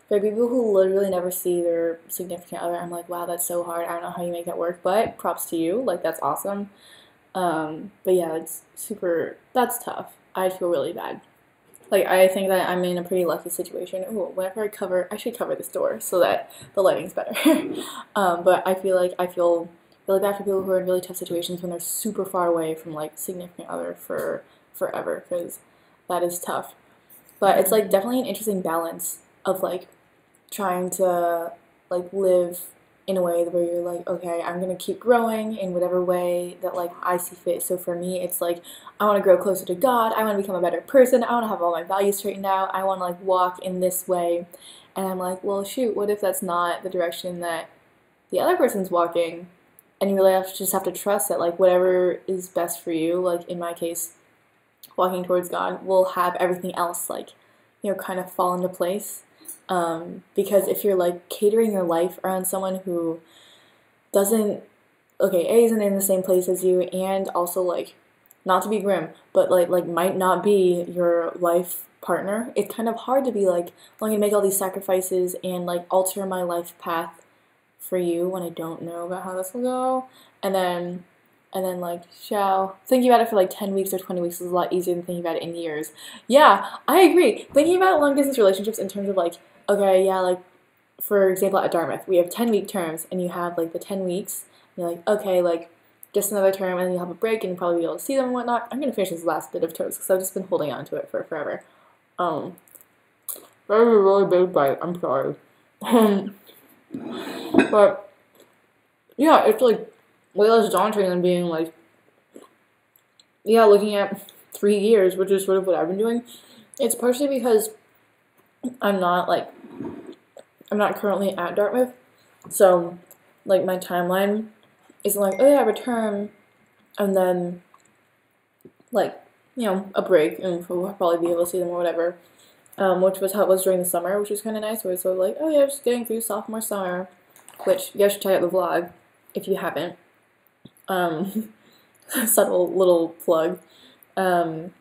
for people who literally never see their significant other, I'm like, wow, that's so hard. I don't know how you make that work, but props to you. Like that's awesome. But yeah, that's tough. I'd feel really bad. Like, I think that I'm in a pretty lucky situation. Ooh, whenever I should cover this door so that the lighting's better. But I feel like I feel really bad for people who are in really tough situations when they're super far away from, like, significant other for forever, because that is tough. But it's, like, definitely an interesting balance of, like, trying to, like, live in a way where you're like, okay, I'm gonna keep growing in whatever way that like I see fit. So for me, it's like I want to grow closer to God. I want to become a better person. I want to have all my values straightened out. I want to like walk in this way. And I'm like, well, shoot, what if that's not the direction that the other person's walking? And you really just have to trust that like whatever is best for you, like in my case, walking towards God, will have everything else like, you know, kind of fall into place. Because if you're like catering your life around someone who doesn't, okay, isn't in the same place as you, and also like, not to be grim, but like might not be your life partner, it's kind of hard to be like, well, I'm gonna make all these sacrifices and like alter my life path for you when I don't know about how this will go. And then like, thinking about it for like 10 weeks or 20 weeks is a lot easier than thinking about it in years. Yeah, I agree. Thinking about long distance relationships in terms of like, okay, yeah, like for example, at Dartmouth, we have 10-week terms, and you have like the 10 weeks, and you're like, okay, like just another term, and then you'll have a break, and you'll probably be able to see them and whatnot. I'm going to finish this last bit of toast, because I've just been holding on to it for forever. That was a really big bite, I'm sorry. But, yeah, it's like way less daunting than being like, yeah, looking at 3 years, which is sort of what I've been doing. It's partially because I'm not currently at Dartmouth, so like my timeline isn't like, oh yeah, I have a term, and then like, you know, a break, and we'll probably be able to see them or whatever, which was how it was during the summer, which was kind of nice, where it's sort of like, oh yeah, just getting through sophomore summer, which you guys should check out the vlog if you haven't. Subtle little plug. And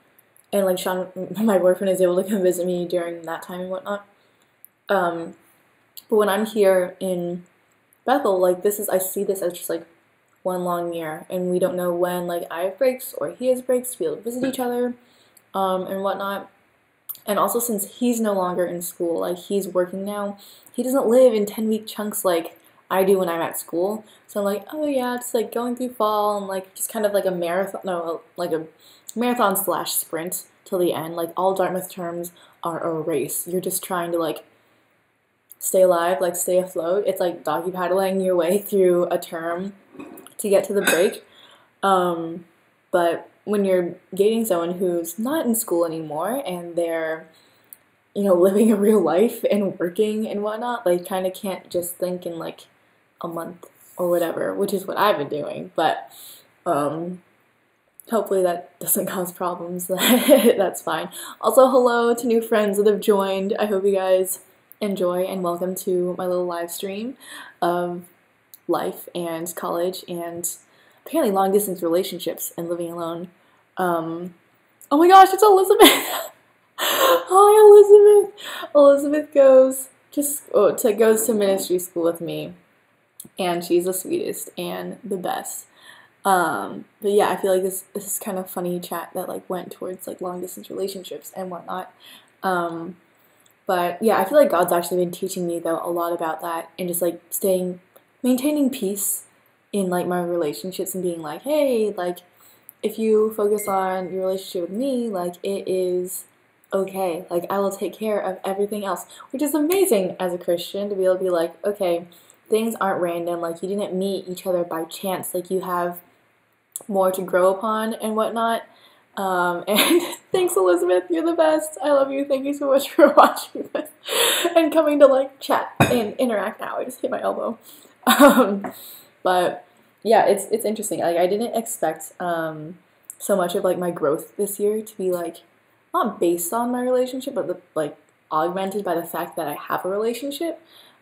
like Sean, my boyfriend, is able to come visit me during that time and whatnot. But when I'm here in Bethel, like I see this as just like one long year, and we don't know when like I have breaks or he has breaks to be able to visit each other, and whatnot. And also, since he's no longer in school, like he's working now, he doesn't live in 10-week chunks like I do when I'm at school. So I'm like, oh yeah, it's like going through fall and like just kind of like a marathon, no, like a marathon / sprint till the end. Like all Dartmouth terms are a race. You're just trying to like stay alive, like stay afloat. It's like doggy paddling your way through a term to get to the break. But when you're dating someone who's not in school anymore and they're, you know, living a real life and working and whatnot, they kind of can't just think in like a month or whatever, which is what I've been doing. But hopefully that doesn't cause problems. That's fine. Also, hello to new friends that have joined. I hope you guys enjoy, and welcome to my little live stream of life and college and apparently long distance relationships and living alone. Oh my gosh, it's Elizabeth. Hi, Elizabeth. Elizabeth goes to ministry school with me, and she's the sweetest and the best. But yeah, I feel like this is kind of funny chat that like went towards like long distance relationships and whatnot. But yeah, I feel like God's actually been teaching me though a lot about that, and just like maintaining peace in like my relationships, and being like, hey, like if you focus on your relationship with me, like it is okay. Like I will take care of everything else, which is amazing as a Christian to be able to be like, okay, things aren't random. Like you didn't meet each other by chance. Like you have more to grow upon and whatnot. And thanks, Elizabeth. You're the best. I love you. Thank you so much for watching this and coming to like chat and interact. Now I just hit my elbow. But yeah, it's interesting. Like I didn't expect so much of like my growth this year to be like not based on my relationship, but like augmented by the fact that I have a relationship.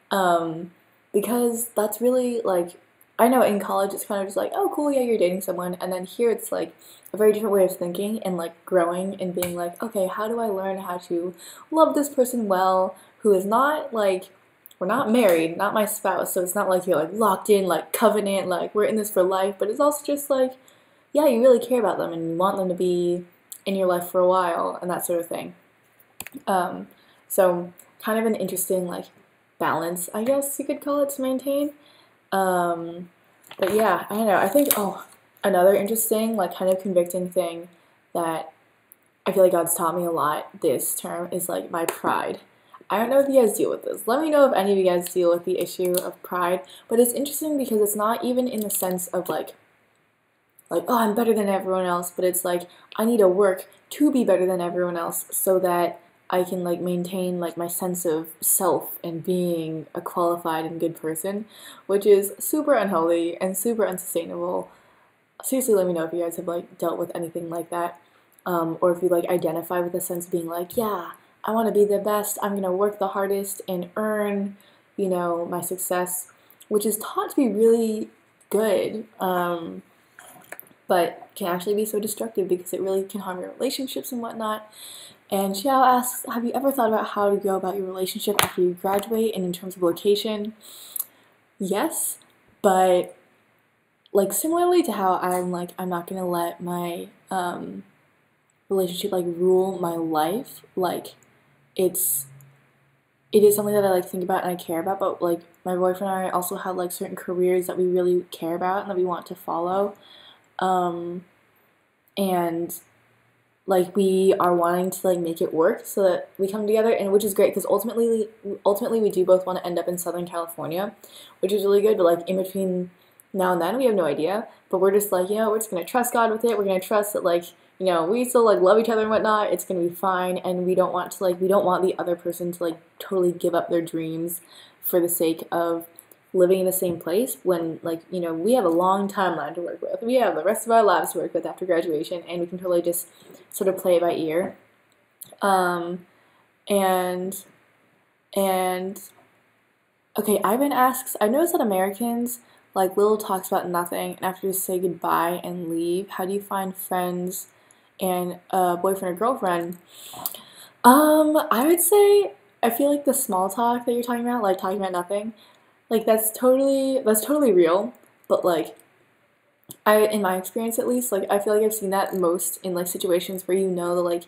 Because that's really like, I know in college it's kind of just like, oh cool, yeah, you're dating someone, and then here it's like a very different way of thinking and like growing and being like, okay, how do I learn how to love this person well, who is not like, we're not married, not my spouse, so it's not like you're like locked in, like covenant, like we're in this for life, but it's also just like, yeah, you really care about them and you want them to be in your life for a while and that sort of thing. So kind of an interesting like balance, I guess you could call it, to maintain. But yeah, I don't know, I think, another interesting, like kind of convicting thing that I feel like God's taught me a lot this term is like my pride. I don't know if you guys deal with this. Let me know if any of you guys deal with the issue of pride, but it's interesting because it's not even in the sense of like, oh, I'm better than everyone else, but it's like, I need to work to be better than everyone else so that I can like maintain like my sense of self and being a qualified and good person, which is super unhealthy and super unsustainable. Seriously, let me know if you guys have like dealt with anything like that, or if you like identify with a sense of being like, yeah, I want to be the best, I'm gonna work the hardest and earn, you know, my success, which is taught to be really good, but can actually be so destructive because it really can harm your relationships and whatnot. And Xiao asks, have you ever thought about how to go about your relationship after you graduate and in terms of location? Yes, but like similarly to how I'm not gonna let my relationship like rule my life, like it's it is something that I like think about and I care about, but like my boyfriend and I also have like certain careers that we really care about and that we want to follow. And like we are wanting to like make it work so that we come together, and which is great because ultimately we do both want to end up in Southern California, which is really good, but like in between now and then we have no idea, but we're just like, we're just gonna trust God with it. We're gonna trust that like, we still like love each other and whatnot. It's gonna be fine, and we don't want the other person to like totally give up their dreams for the sake of living in the same place when like, we have a long timeline to work with. We have the rest of our lives to work with after graduation, and we can totally just sort of play it by ear. And okay, Ivan asks, I noticed that Americans like little talks about nothing and after just say goodbye and leave. How do you find friends and a boyfriend or girlfriend? I would say I feel like the small talk that you're talking about, like talking about nothing, like that's totally real, but like in my experience at least, like I feel like I've seen that most in like situations where that like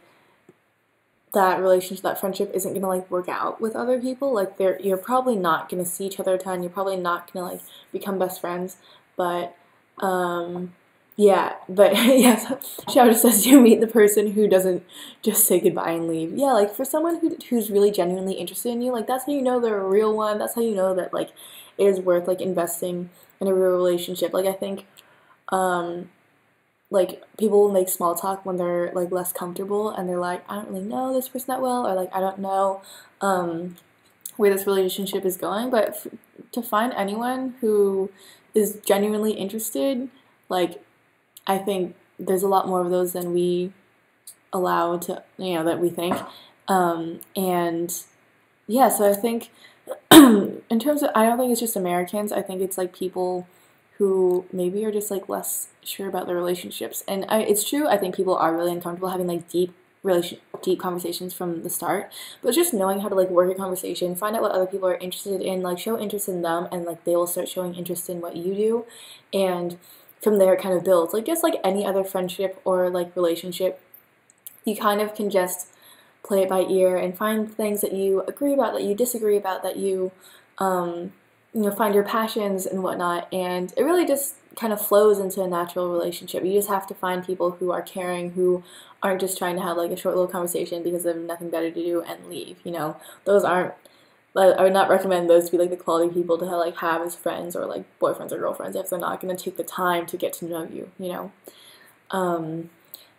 that relationship, that friendship isn't gonna like work out with other people. Like you're probably not gonna see each other a ton. You're probably not gonna like become best friends. But yeah, but yes, Xiao just says you meet the person who doesn't just say goodbye and leave. Yeah, like for someone who's really genuinely interested in you, like that's how you know they're a real one. That's how you know that like it is worth like investing in a real relationship. Like I think like people will make small talk when they're like less comfortable and they're like, I don't really know this person that well, or like I don't know where this relationship is going. But to find anyone who is genuinely interested, like I think there's a lot more of those than we allow to, that we think. And yeah, so I think in terms of, I don't think it's just Americans. I think it's like people who maybe are just like less sure about their relationships. And it's true, I think people are really uncomfortable having like deep conversations from the start, but just knowing how to like work a conversation, find out what other people are interested in, like show interest in them, and like they will start showing interest in what you do, and from there it kind of builds. Like just like any other friendship or like relationship, you kind of can just play it by ear and find things that you agree about, that you disagree about, that you find your passions and whatnot, and it really just kind of flows into a natural relationship. You just have to find people who are caring, who aren't just trying to have like a short little conversation because they have nothing better to do and leave. Those aren't, I would not recommend those to be like the quality people to have as friends or like boyfriends or girlfriends if they're not going to take the time to get to know you,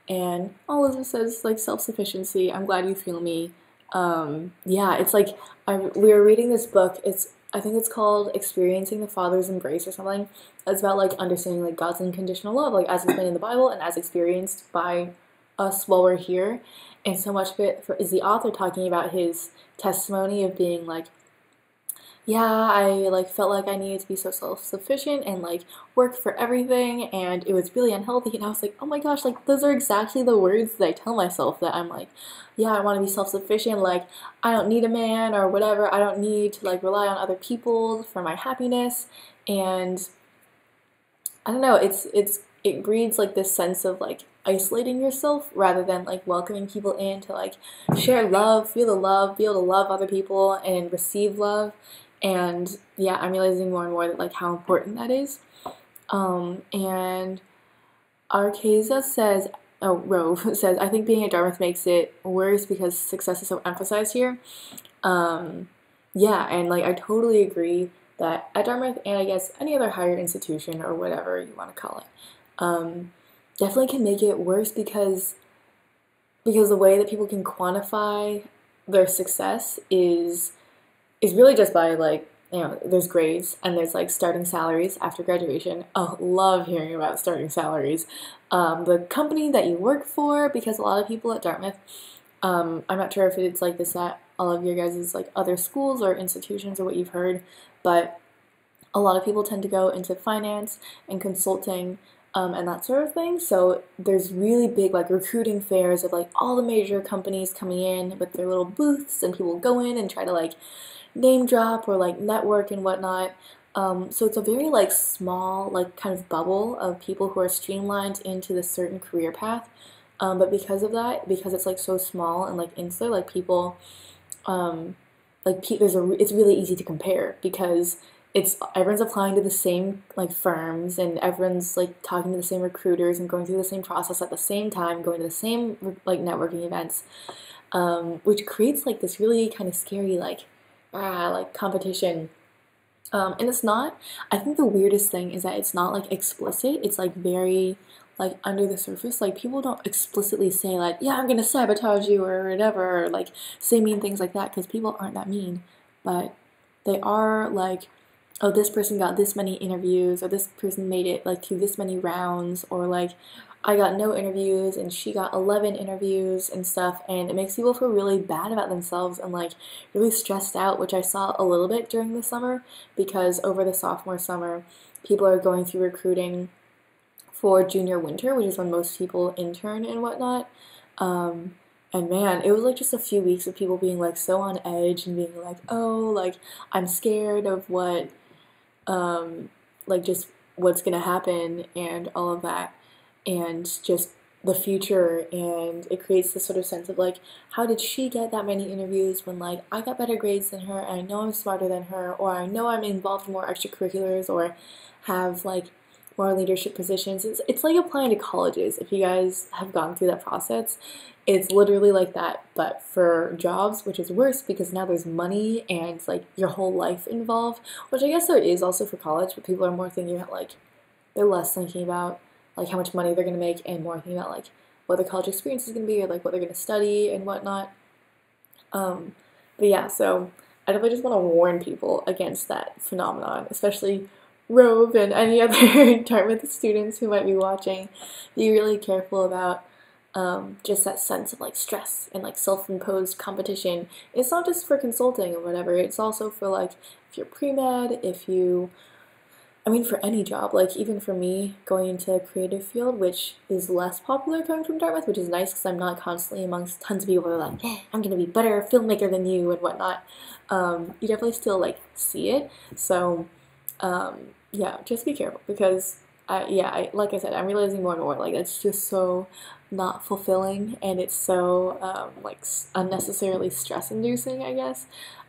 And Elizabeth says like self-sufficiency. I'm glad you feel me. Yeah, it's like we were reading this book. I think it's called Experiencing the Father's Embrace or something. It's about like understanding like God's unconditional love, like as explained in the Bible and as experienced by us while we're here. And so much of it is the author talking about his testimony of being like, yeah, I like felt like I needed to be so self-sufficient and like work for everything, and it was really unhealthy. And I was like, oh my gosh, like those are exactly the words that I tell myself, that I'm like, yeah, I want to be self-sufficient, like I don't need a man or whatever. I don't need to like rely on other people for my happiness. And I don't know, it breeds like this sense of like isolating yourself rather than like welcoming people in to like share love, feel the love, be able to love other people and receive love. And yeah, I'm realizing more and more that like how important that is. And Arcasa says, Rove says, I think being at Dartmouth makes it worse because success is so emphasized here. Yeah, and like I totally agree that at Dartmouth, and I guess any other higher institution or whatever you want to call it, definitely can make it worse because the way that people can quantify their success is really just by like, there's grades and there's like starting salaries after graduation. Oh, love hearing about starting salaries. The company that you work for, because a lot of people at Dartmouth, I'm not sure if it's like this at all of your guys' like other schools or institutions or what you've heard, but a lot of people tend to go into finance and consulting and that sort of thing. So there's really big like recruiting fairs of like all the major companies coming in with their little booths, and people go in and try to like name drop or like network and whatnot. So it's a very like small like kind of bubble of people who are streamlined into this certain career path. But because of that, because it's like so small and like insular, like people like it's really easy to compare because everyone's applying to the same like firms, and everyone's like talking to the same recruiters and going through the same process at the same time, going to the same like networking events, which creates like this really kind of scary like competition. And it's not, I think the weirdest thing is that it's not like explicit. It's like very like under the surface. Like people don't explicitly say like, yeah, I'm gonna sabotage you or whatever, or like say mean things like that, because people aren't that mean. But they are like, oh, this person got this many interviews, or this person made it like through this many rounds, or like I got no interviews and she got 11 interviews and stuff, and it makes people feel really bad about themselves and like really stressed out, which I saw a little bit during the summer, because over the sophomore summer, people are going through recruiting for junior winter, which is when most people intern and whatnot. And man, it was like just a few weeks of people being like so on edge and being like, oh, like I'm scared of what, like just what's gonna happen and all of that, and just the future. And it creates this sort of sense of like, how did she get that many interviews when like I got better grades than her, and I know I'm smarter than her, or I know I'm involved in more extracurriculars, or have like more leadership positions. It's like applying to colleges. If you guys have gone through that process, it's literally like that, but for jobs, which is worse because now there's money and it's like your whole life involved, which I guess there is also for college, but people are more thinking about like, they're less thinking about like how much money they're going to make and more thinking about like what their college experience is going to be, or like what they're going to study and whatnot. But yeah, so I definitely just want to warn people against that phenomenon, especially Rove and any other Dartmouth students who might be watching. Be really careful about just that sense of like stress and like self-imposed competition. It's not just for consulting or whatever, it's also for like if you're pre-med, for any job, like even for me going into a creative field, which is less popular coming from Dartmouth, which is nice because I'm not constantly amongst tons of people who are like, hey, I'm gonna be a better filmmaker than you and whatnot. You definitely still like see it, so yeah, just be careful, because like I said, I'm realizing more and more like it's just so not fulfilling, and it's so like unnecessarily stress inducing, I guess.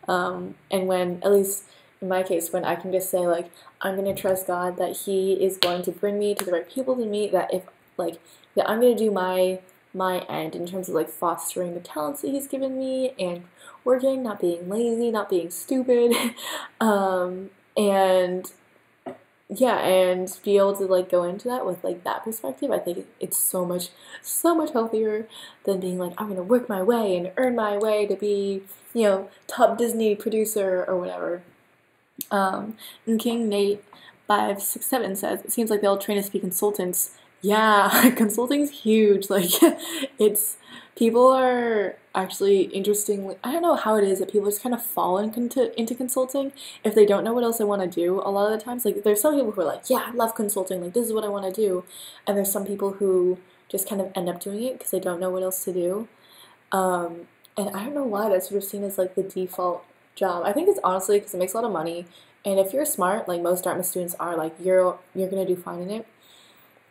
And when, at least in my case, when I can just say like, I'm gonna trust God that He is going to bring me to the right people to meet, that if like that I'm gonna do my end in terms of like fostering the talents that He's given me and working, not being lazy, not being stupid, and yeah, and be able to like go into that with like that perspective. I think it's so much healthier than being like, I'm gonna work my way and earn my way to be, top Disney producer or whatever. And King Nate 567 says, it seems like they'll train us to be consultants. Yeah, consulting's huge. Like people are actually interestingly, I don't know how it is that people just kind of fall into consulting if they don't know what else they want to do. A lot of the times, like there's some people who are like, yeah, I love consulting, like this is what I want to do, and there's some people who just kind of end up doing it because they don't know what else to do. And I don't know why that's sort of seen as like the default job. I think it's honestly because it makes a lot of money, and if you're smart, like most Dartmouth students are, like you're gonna do fine in it.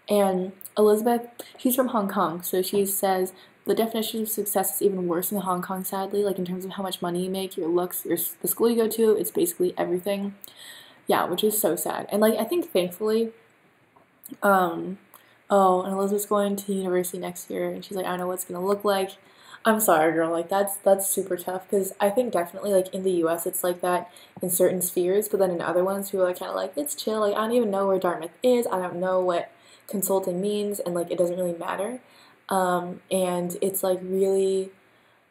And Elizabeth, she's from Hong Kong, so she says the definition of success is even worse in Hong Kong, sadly, like in terms of how much money you make, your looks, the school you go to, it's basically everything. Yeah, which is so sad. And like I think thankfully, and Elizabeth's going to university next year, and she's like, I don't know what it's gonna look like. I'm sorry, girl, like that's super tough, because I think definitely like in the US it's like that in certain spheres, but then in other ones people are kind of like, it's chill, like I don't even know where Dartmouth is, I don't know what consulting means, and like it doesn't really matter. And it's like really,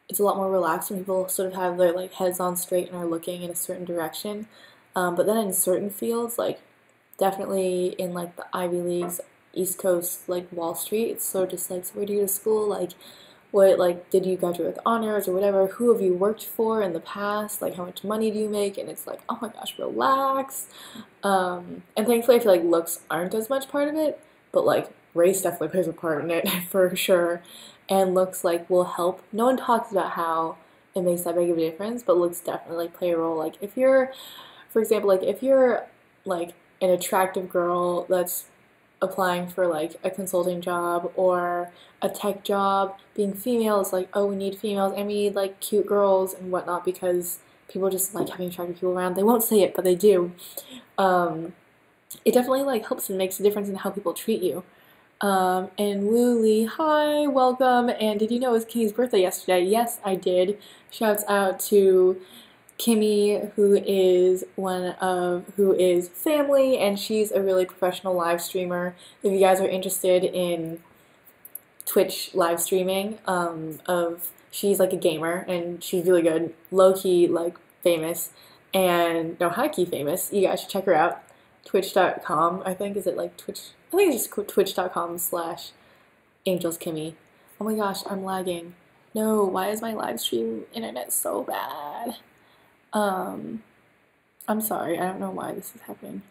it's a lot more relaxed when people sort of have their like heads on straight and are looking in a certain direction. But then in certain fields, like definitely in like the Ivy Leagues, East Coast, like Wall Street, it's sort of just like, so where do you go to school? Like what, like did you graduate with honors or whatever? Who have you worked for in the past? Like how much money do you make? And it's like, oh my gosh, relax. And thankfully I feel like looks aren't as much part of it, but like race definitely plays a part in it for sure, and looks like will help. No one talks about how it makes that big of a difference, but looks definitely like play a role. Like if you're, for example, like if you're like an attractive girl that's applying for like a consulting job or a tech job, being female is like, oh, we need females and we need like cute girls and whatnot, because people just like having attractive people around. They won't say it, but they do. It definitely like helps and makes a difference in how people treat you. And Wooly, hi, welcome. And did you know it was Kimmy's birthday yesterday? Yes, I did. Shouts out to Kimmy, who is family, and she's a really professional live streamer. If you guys are interested in Twitch live streaming, she's like a gamer and she's really good, low-key like famous, and no, high-key famous. You guys should check her out. Twitch.com, I think, is it like Twitch? I think it's just twitch.com/AngelsKimmy. Oh my gosh, I'm lagging. No, why is my live stream internet so bad? I'm sorry, I don't know why this is happening.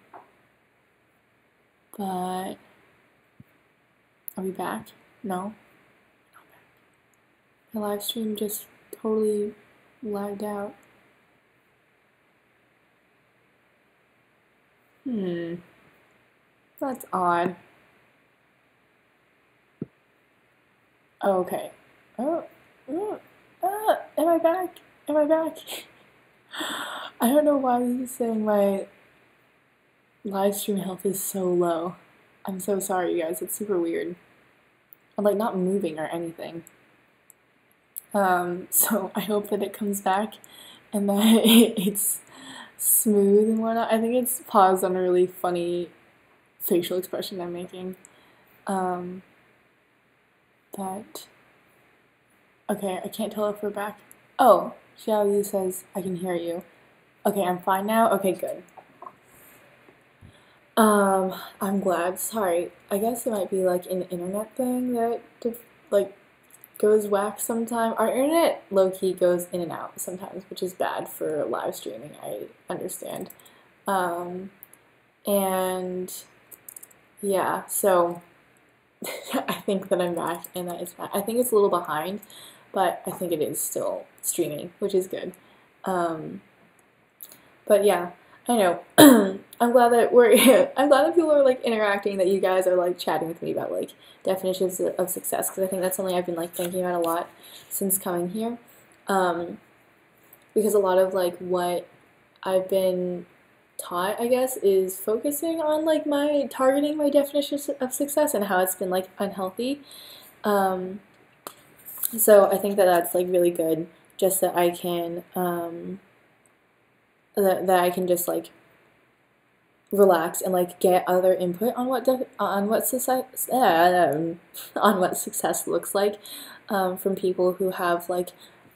But are we back? No? My live stream just totally lagged out. That's odd. Okay. Am I back? Am I back? I don't know why this is saying my live stream health is so low. I'm so sorry, you guys. It's super weird. I'm like not moving or anything. So I hope that it comes back and that it's smooth and whatnot. I think it's paused on a really funny facial expression I'm making. But okay, I can't tell if we're back. Oh, Xiaoyu says I can hear you. Okay, I'm fine now. Okay, good. I'm glad. Sorry, I guess it might be like an internet thing that like goes whack sometime. Our internet low-key goes in and out sometimes, which is bad for live streaming, I understand. And yeah, so I think that I'm back and that it's back. I think it's a little behind, but I think it is still streaming, which is good. But yeah, I know. I'm glad that I'm glad that people are like interacting, that you guys are like chatting with me about like definitions of success, because I think that's something I've been like thinking about a lot since coming here. Because a lot of like what I've been taught, I guess, is focusing on like targeting my definitions of success and how it's been like unhealthy. So I think that that's like really good, just that I can that I can just like relax and like get other input on what success looks like, from people who have like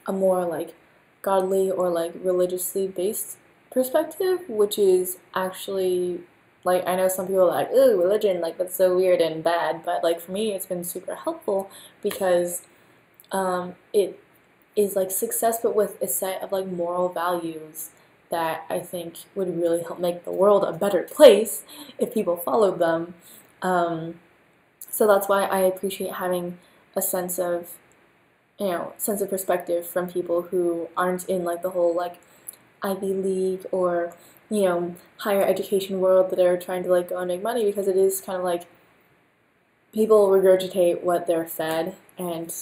a more like godly or like religiously based perspective, which is actually like, I know some people are like, ooh, religion, like that's so weird and bad, but like for me it's been super helpful because it is like success but with a set of like moral values that I think would really help make the world a better place if people followed them. So that's why I appreciate having a sense of perspective from people who aren't in like the whole like Ivy League or higher education world that are trying to like go and make money, because it is kind of like people regurgitate what they're fed, and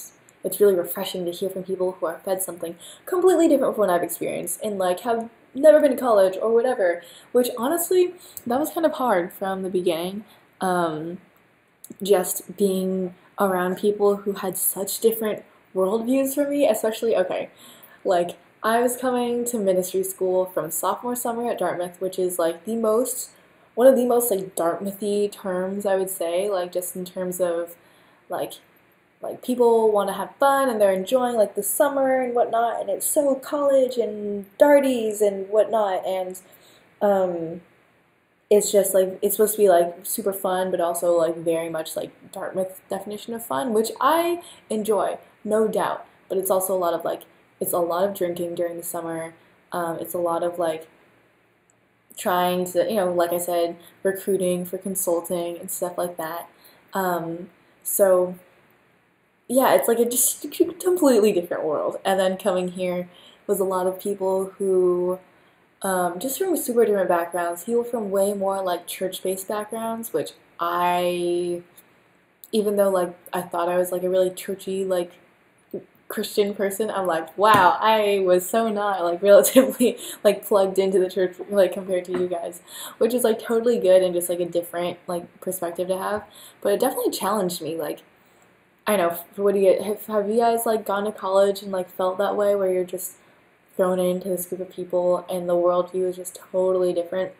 it's really refreshing to hear from people who are fed something completely different from what I've experienced and like have never been to college or whatever, which honestly, that was kind of hard from the beginning, just being around people who had such different worldviews from me, especially, okay, like, I was coming to ministry school from sophomore summer at Dartmouth, which is like one of the most like Dartmouthy terms, I would say, like just in terms of like people want to have fun and they're enjoying like the summer and whatnot, and it's so college and darties and whatnot, and it's just like, it's supposed to be like super fun, but also like very much like Dartmouth definition of fun, which I enjoy, no doubt, but it's also a lot of like, it's a lot of drinking during the summer. It's a lot of like trying to, like I said, recruiting for consulting and stuff like that. So yeah, it's like a just completely different world. And then coming here was a lot of people who, just from super different backgrounds, people from way more like church-based backgrounds, which even though like I thought I was like a really churchy like Christian person, I'm like, wow, I was so not like relatively like plugged into the church like compared to you guys, which is like totally good and just like a different like perspective to have. But it definitely challenged me. Like, I know, what do you have you guys like gone to college and like felt that way where you're just thrown into this group of people and the worldview is just totally different?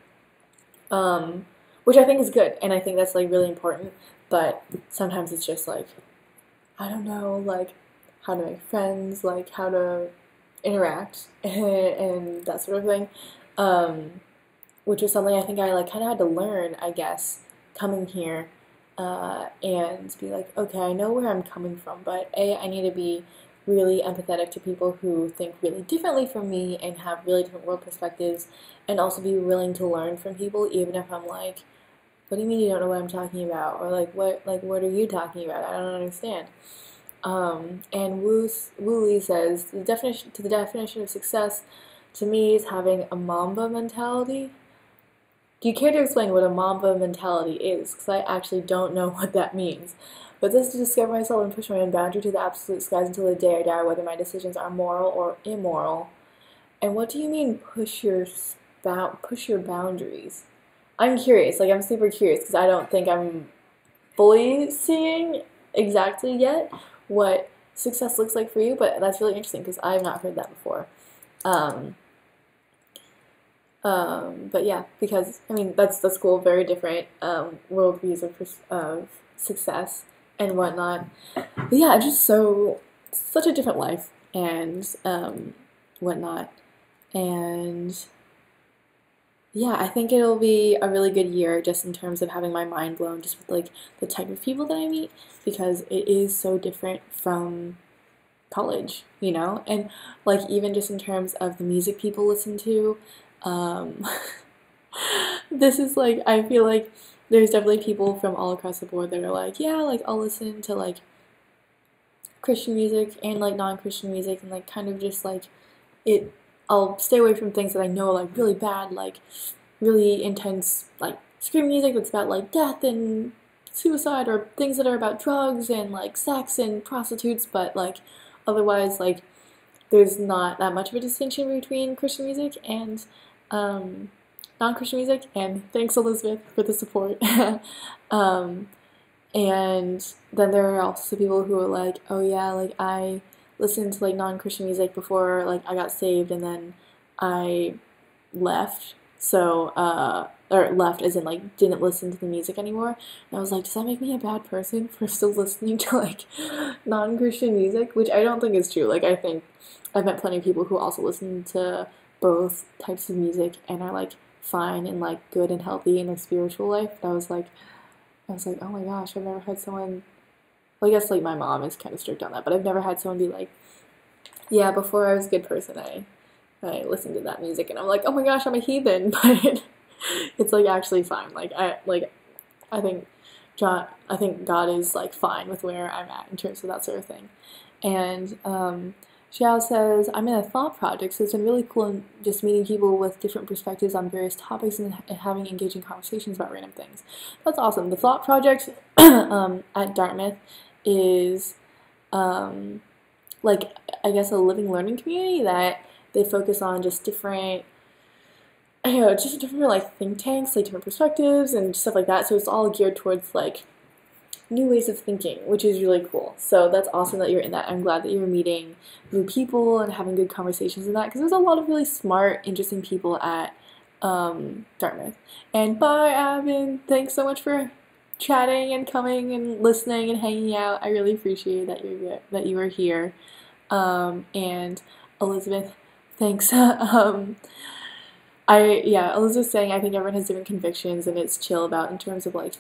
Which I think is good, and I think that's like really important. But sometimes it's just like, I don't know, like how to make friends, like how to interact, and that sort of thing. Which is something I think I like kind of had to learn, I guess, coming here, and be like, okay, I know where I'm coming from, but I need to be really empathetic to people who think really differently from me and have really different world perspectives, and also be willing to learn from people, even if I'm like, what do you mean you don't know what I'm talking about? Or like, what are you talking about? I don't understand. And Wu Li says, the definition of success to me is having a Mamba mentality. Do you care to explain what a Mamba mentality is? Because I actually don't know what that means. But this is to discover myself and push my own boundary to the absolute skies until the day I die, whether my decisions are moral or immoral. And what do you mean push your boundaries? I'm curious. Like, I'm super curious because I don't think I'm fully seeing exactly yet what success looks like for you, but that's really interesting because I've not heard that before. But yeah, because I mean that's cool. Very different worldviews of success and whatnot. But yeah, just such a different life and whatnot. And yeah, I think it'll be a really good year just in terms of having my mind blown just with like the type of people that I meet, because it is so different from college, you know? And like even just in terms of the music people listen to, this is like, I feel like there's definitely people from all across the board that are like, yeah, like I'll listen to like Christian music and like non-Christian music and like kind of just like I'll stay away from things that I know are like really bad, like really intense like scream music that's about like death and suicide, or things that are about drugs and like sex and prostitutes, but like otherwise like there's not that much of a distinction between Christian music and non-Christian music. And thanks Elizabeth for the support. And then there are also people who are like, oh yeah, like I listened to like non-Christian music before like I got saved, and then I left. So or left as in like didn't listen to the music anymore. And I was like, does that make me a bad person for still listening to like non-Christian music? Which I don't think is true. Like I think I've met plenty of people who also listen to both types of music and are like fine and like good and healthy in their spiritual life. But I was like, oh my gosh, I've never had someone, well, I guess like my mom is kind of strict on that, but I've never had someone be like, yeah, before I was a good person, I listened to that music, and I'm like, oh my gosh, I'm a heathen, but it's like actually fine. Like I think God is like fine with where I'm at in terms of that sort of thing. And Xiao says, I'm in a thought project, so it's been really cool in just meeting people with different perspectives on various topics and having engaging conversations about random things. That's awesome. The thought project at Dartmouth is like, I guess, a living learning community that they focus on just different, I don't know, just different like think tanks, like different perspectives and stuff like that. So it's all geared towards like new ways of thinking, which is really cool. So that's awesome that you're in that. I'm glad that you're meeting new people and having good conversations in that, because there's a lot of really smart, interesting people at Dartmouth. And bye, Avin. Thanks so much for chatting and coming and listening and hanging out. I really appreciate that you were here. And Elizabeth, thanks. Elizabeth's saying I think everyone has different convictions and it's chill about in terms of like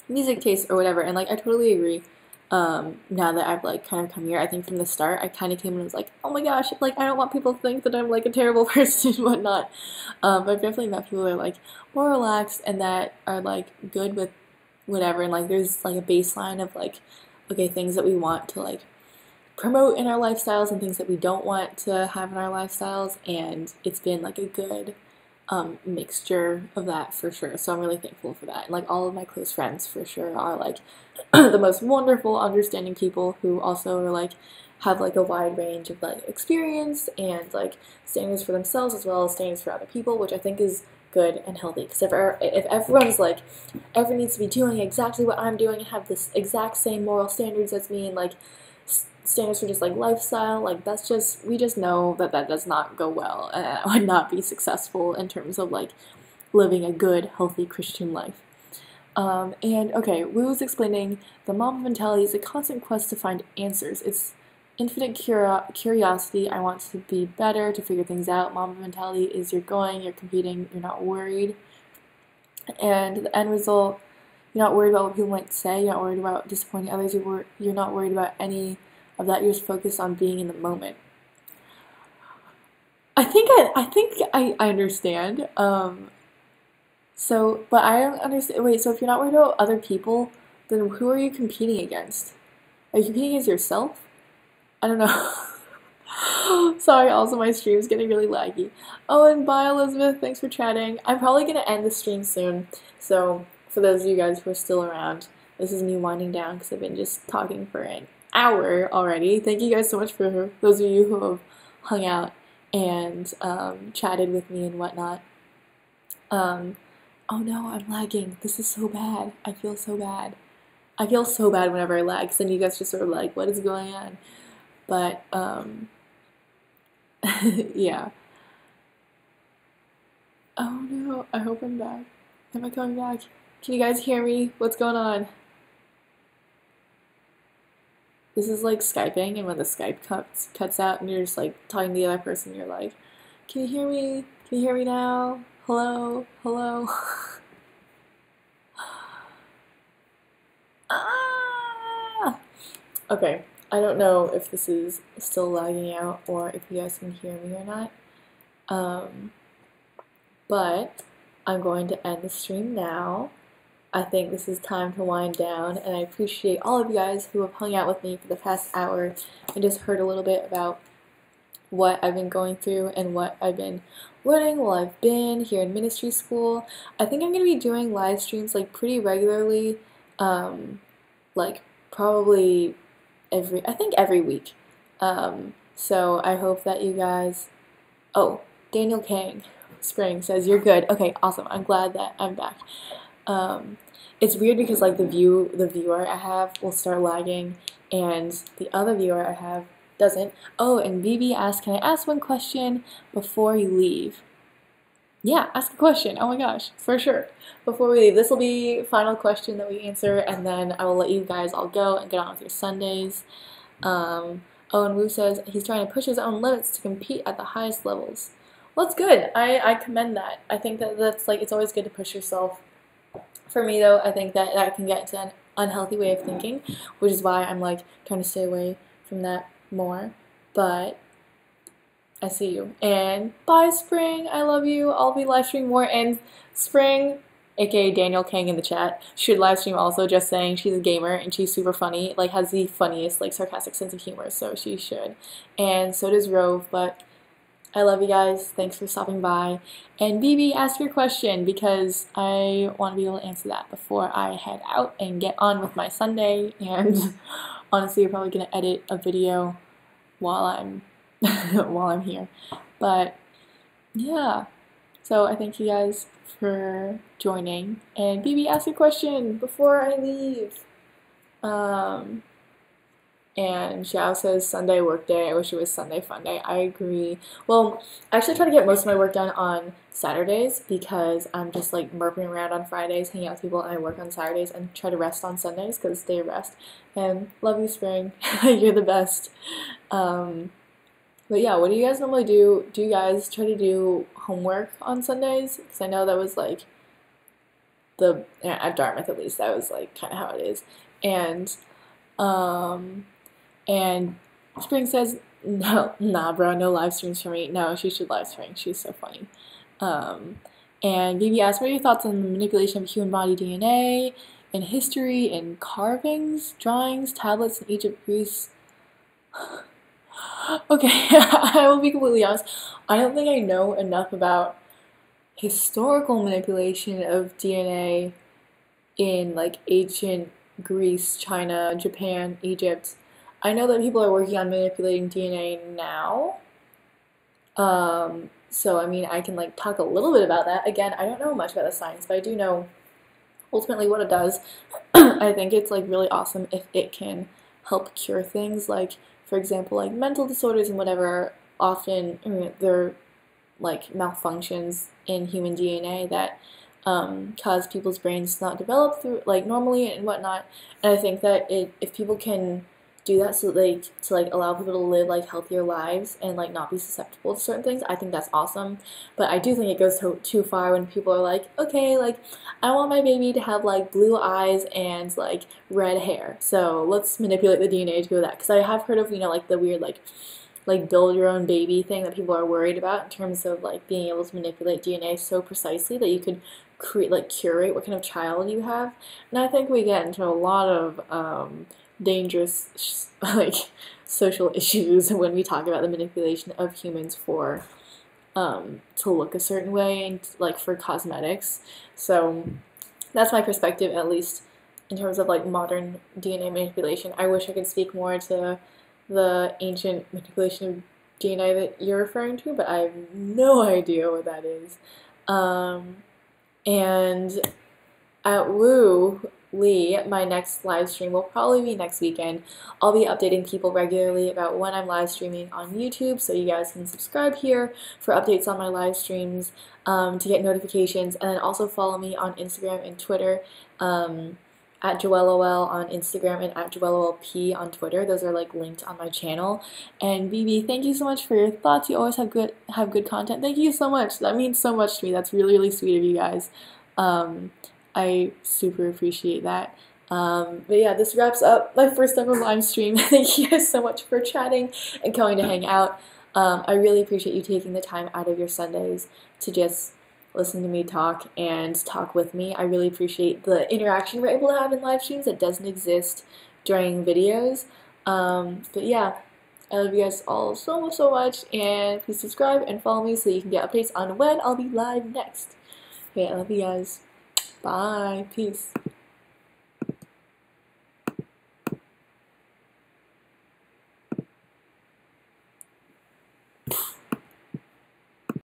music taste or whatever, and like I totally agree. Now that I've like kind of come here, I think from the start I kind of came and was like, oh my gosh, like I don't want people to think that I'm like a terrible person and whatnot. But I've definitely met people that are like more relaxed and that are like good with whatever, and like there's like a baseline of like, okay, things that we want to like promote in our lifestyles and things that we don't want to have in our lifestyles, and it's been like a good mixture of that for sure. So I'm really thankful for that. And like all of my close friends for sure are like the most wonderful, understanding people who also are like have like a wide range of like experience and like standards for themselves as well as standards for other people, which I think is good and healthy. Because if everyone's like, everyone needs to be doing exactly what I'm doing and have this exact same moral standards as me, and like standards for just like lifestyle, like that's just, we just know that that does not go well and would not be successful in terms of like living a good, healthy Christian life. And okay, Wu was explaining the Mamba mentality is a constant quest to find answers. It's infinite curiosity. I want to be better, to figure things out. Mamba mentality is you're going, you're competing, you're not worried. And the end result, you're not worried about what people might say, you're not worried about disappointing others, you're not worried about any of that, you're just focused on being in the moment. I think I understand. So, but I don't understand. Wait, so if you're not worried about other people, then who are you competing against? Are you competing against yourself? I don't know. Sorry, also my stream's getting really laggy. Oh, and bye, Elizabeth. Thanks for chatting. I'm probably going to end the stream soon. So, for those of you guys who are still around, this is me winding down because I've been just talking for an hour already. Thank you guys so much for those of you who have hung out and chatted with me and whatnot. Oh no, I'm lagging. This is so bad. I feel so bad. I feel so bad whenever I lag, because then you guys just sort of like, what is going on? But, yeah. Oh no, I hope I'm back. Am I coming back? Can you guys hear me? What's going on? This is like Skyping, and when the Skype cuts out and you're just like talking to the other person, you're like, can you hear me? Can you hear me now? Hello? Hello? Ah! Okay, I don't know if this is still lagging out or if you guys can hear me or not. But I'm going to end the stream now. I think this is time to wind down, and I appreciate all of you guys who have hung out with me for the past hour and just heard a little bit about what I've been going through and what I've been learning while I've been here in ministry school. I think I'm going to be doing live streams like pretty regularly, like probably every week. So I hope that you guys, oh, Daniel Kang Spring says you're good. Okay, awesome. I'm glad that I'm back. It's weird because like the viewer I have will start lagging and the other viewer I have doesn't. Oh, and BB asked, can I ask one question before you leave? Yeah, ask a question. Oh my gosh, for sure. Before we leave, this will be final question that we answer, and then I will let you guys all go and get on with your Sundays. Oh, and Wu says he's trying to push his own limits to compete at the highest levels. Well, that's good. I commend that. I think that's like, it's always good to push yourself. For me though, I think that can get to an unhealthy way of thinking, which is why I'm like trying to stay away from that more. But I see you. And bye, Spring. I love you. I'll be live streaming more. And Spring, aka Daniel Kang in the chat, should live stream also, just saying. She's a gamer and she's super funny, like has the funniest like sarcastic sense of humor, so she should. And so does Rove, but I love you guys. Thanks for stopping by. And BB, ask your question because I want to be able to answer that before I head out and get on with my Sunday. And honestly, you're probably going to edit a video while I'm here. But yeah. So I thank you guys for joining. And BB, ask your question before I leave. And Xiao says Sunday work day. I wish it was Sunday fun day. I agree. Well, I actually try to get most of my work done on Saturdays because I'm just like moping around on Fridays, hanging out with people, and I work on Saturdays and try to rest on Sundays because it's day of rest. And love you, Spring. You're the best. But yeah, what do you guys normally do? Do you guys try to do homework on Sundays? Because I know that was like at Dartmouth at least, that was like kind of how it is. And Spring says, no, nah, bro, no live streams for me. No, she should live stream. She's so funny. And BB asked, what are your thoughts on the manipulation of human body DNA in history and carvings, drawings, tablets in Egypt, Greece? Okay, I will be completely honest. I don't think I know enough about historical manipulation of DNA in like ancient Greece, China, Japan, Egypt. I know that people are working on manipulating DNA now. So I mean, I can like talk a little bit about that. Again, I don't know much about the science, but I do know ultimately what it does. I think it's like really awesome if it can help cure things, like for example, like mental disorders and whatever. Often they're like malfunctions in human DNA that cause people's brains to not develop through like normally and whatnot. And I think that if people can do that so like allow people to live like healthier lives and like not be susceptible to certain things, I think that's awesome. But I do think it goes too far when people are like, okay, like I want my baby to have like blue eyes and like red hair, so let's manipulate the DNA to go that. Because I have heard of, you know, like the weird like build your own baby thing that people are worried about in terms of like being able to manipulate DNA so precisely that you could curate what kind of child you have. And I think we get into a lot of dangerous like social issues when we talk about the manipulation of humans for to look a certain way and like for cosmetics. So that's my perspective, at least in terms of like modern DNA manipulation. I wish I could speak more to the ancient manipulation of DNA that you're referring to, but I have no idea what that is. And at Woo Lee, my next live stream will probably be next weekend. I'll be updating people regularly about when I'm live streaming on YouTube, so you guys can subscribe here for updates on my live streams, to get notifications, and then also follow me on Instagram and Twitter, at JoelleLIVE on Instagram and at JoelleLP on Twitter. Those are like linked on my channel. And BB, thank you so much for your thoughts. You always have good content. Thank you so much. That means so much to me. That's really, really sweet of you guys. I super appreciate that. But yeah, this wraps up my first ever live stream. Thank you guys so much for chatting and coming to hang out. I really appreciate you taking the time out of your Sundays to just listen to me talk and talk with me. I really appreciate the interaction we're able to have in live streams that doesn't exist during videos. But yeah, I love you guys all so much, and please subscribe and follow me so you can get updates on when I'll be live next. Okay, I love you guys. Bye. Peace.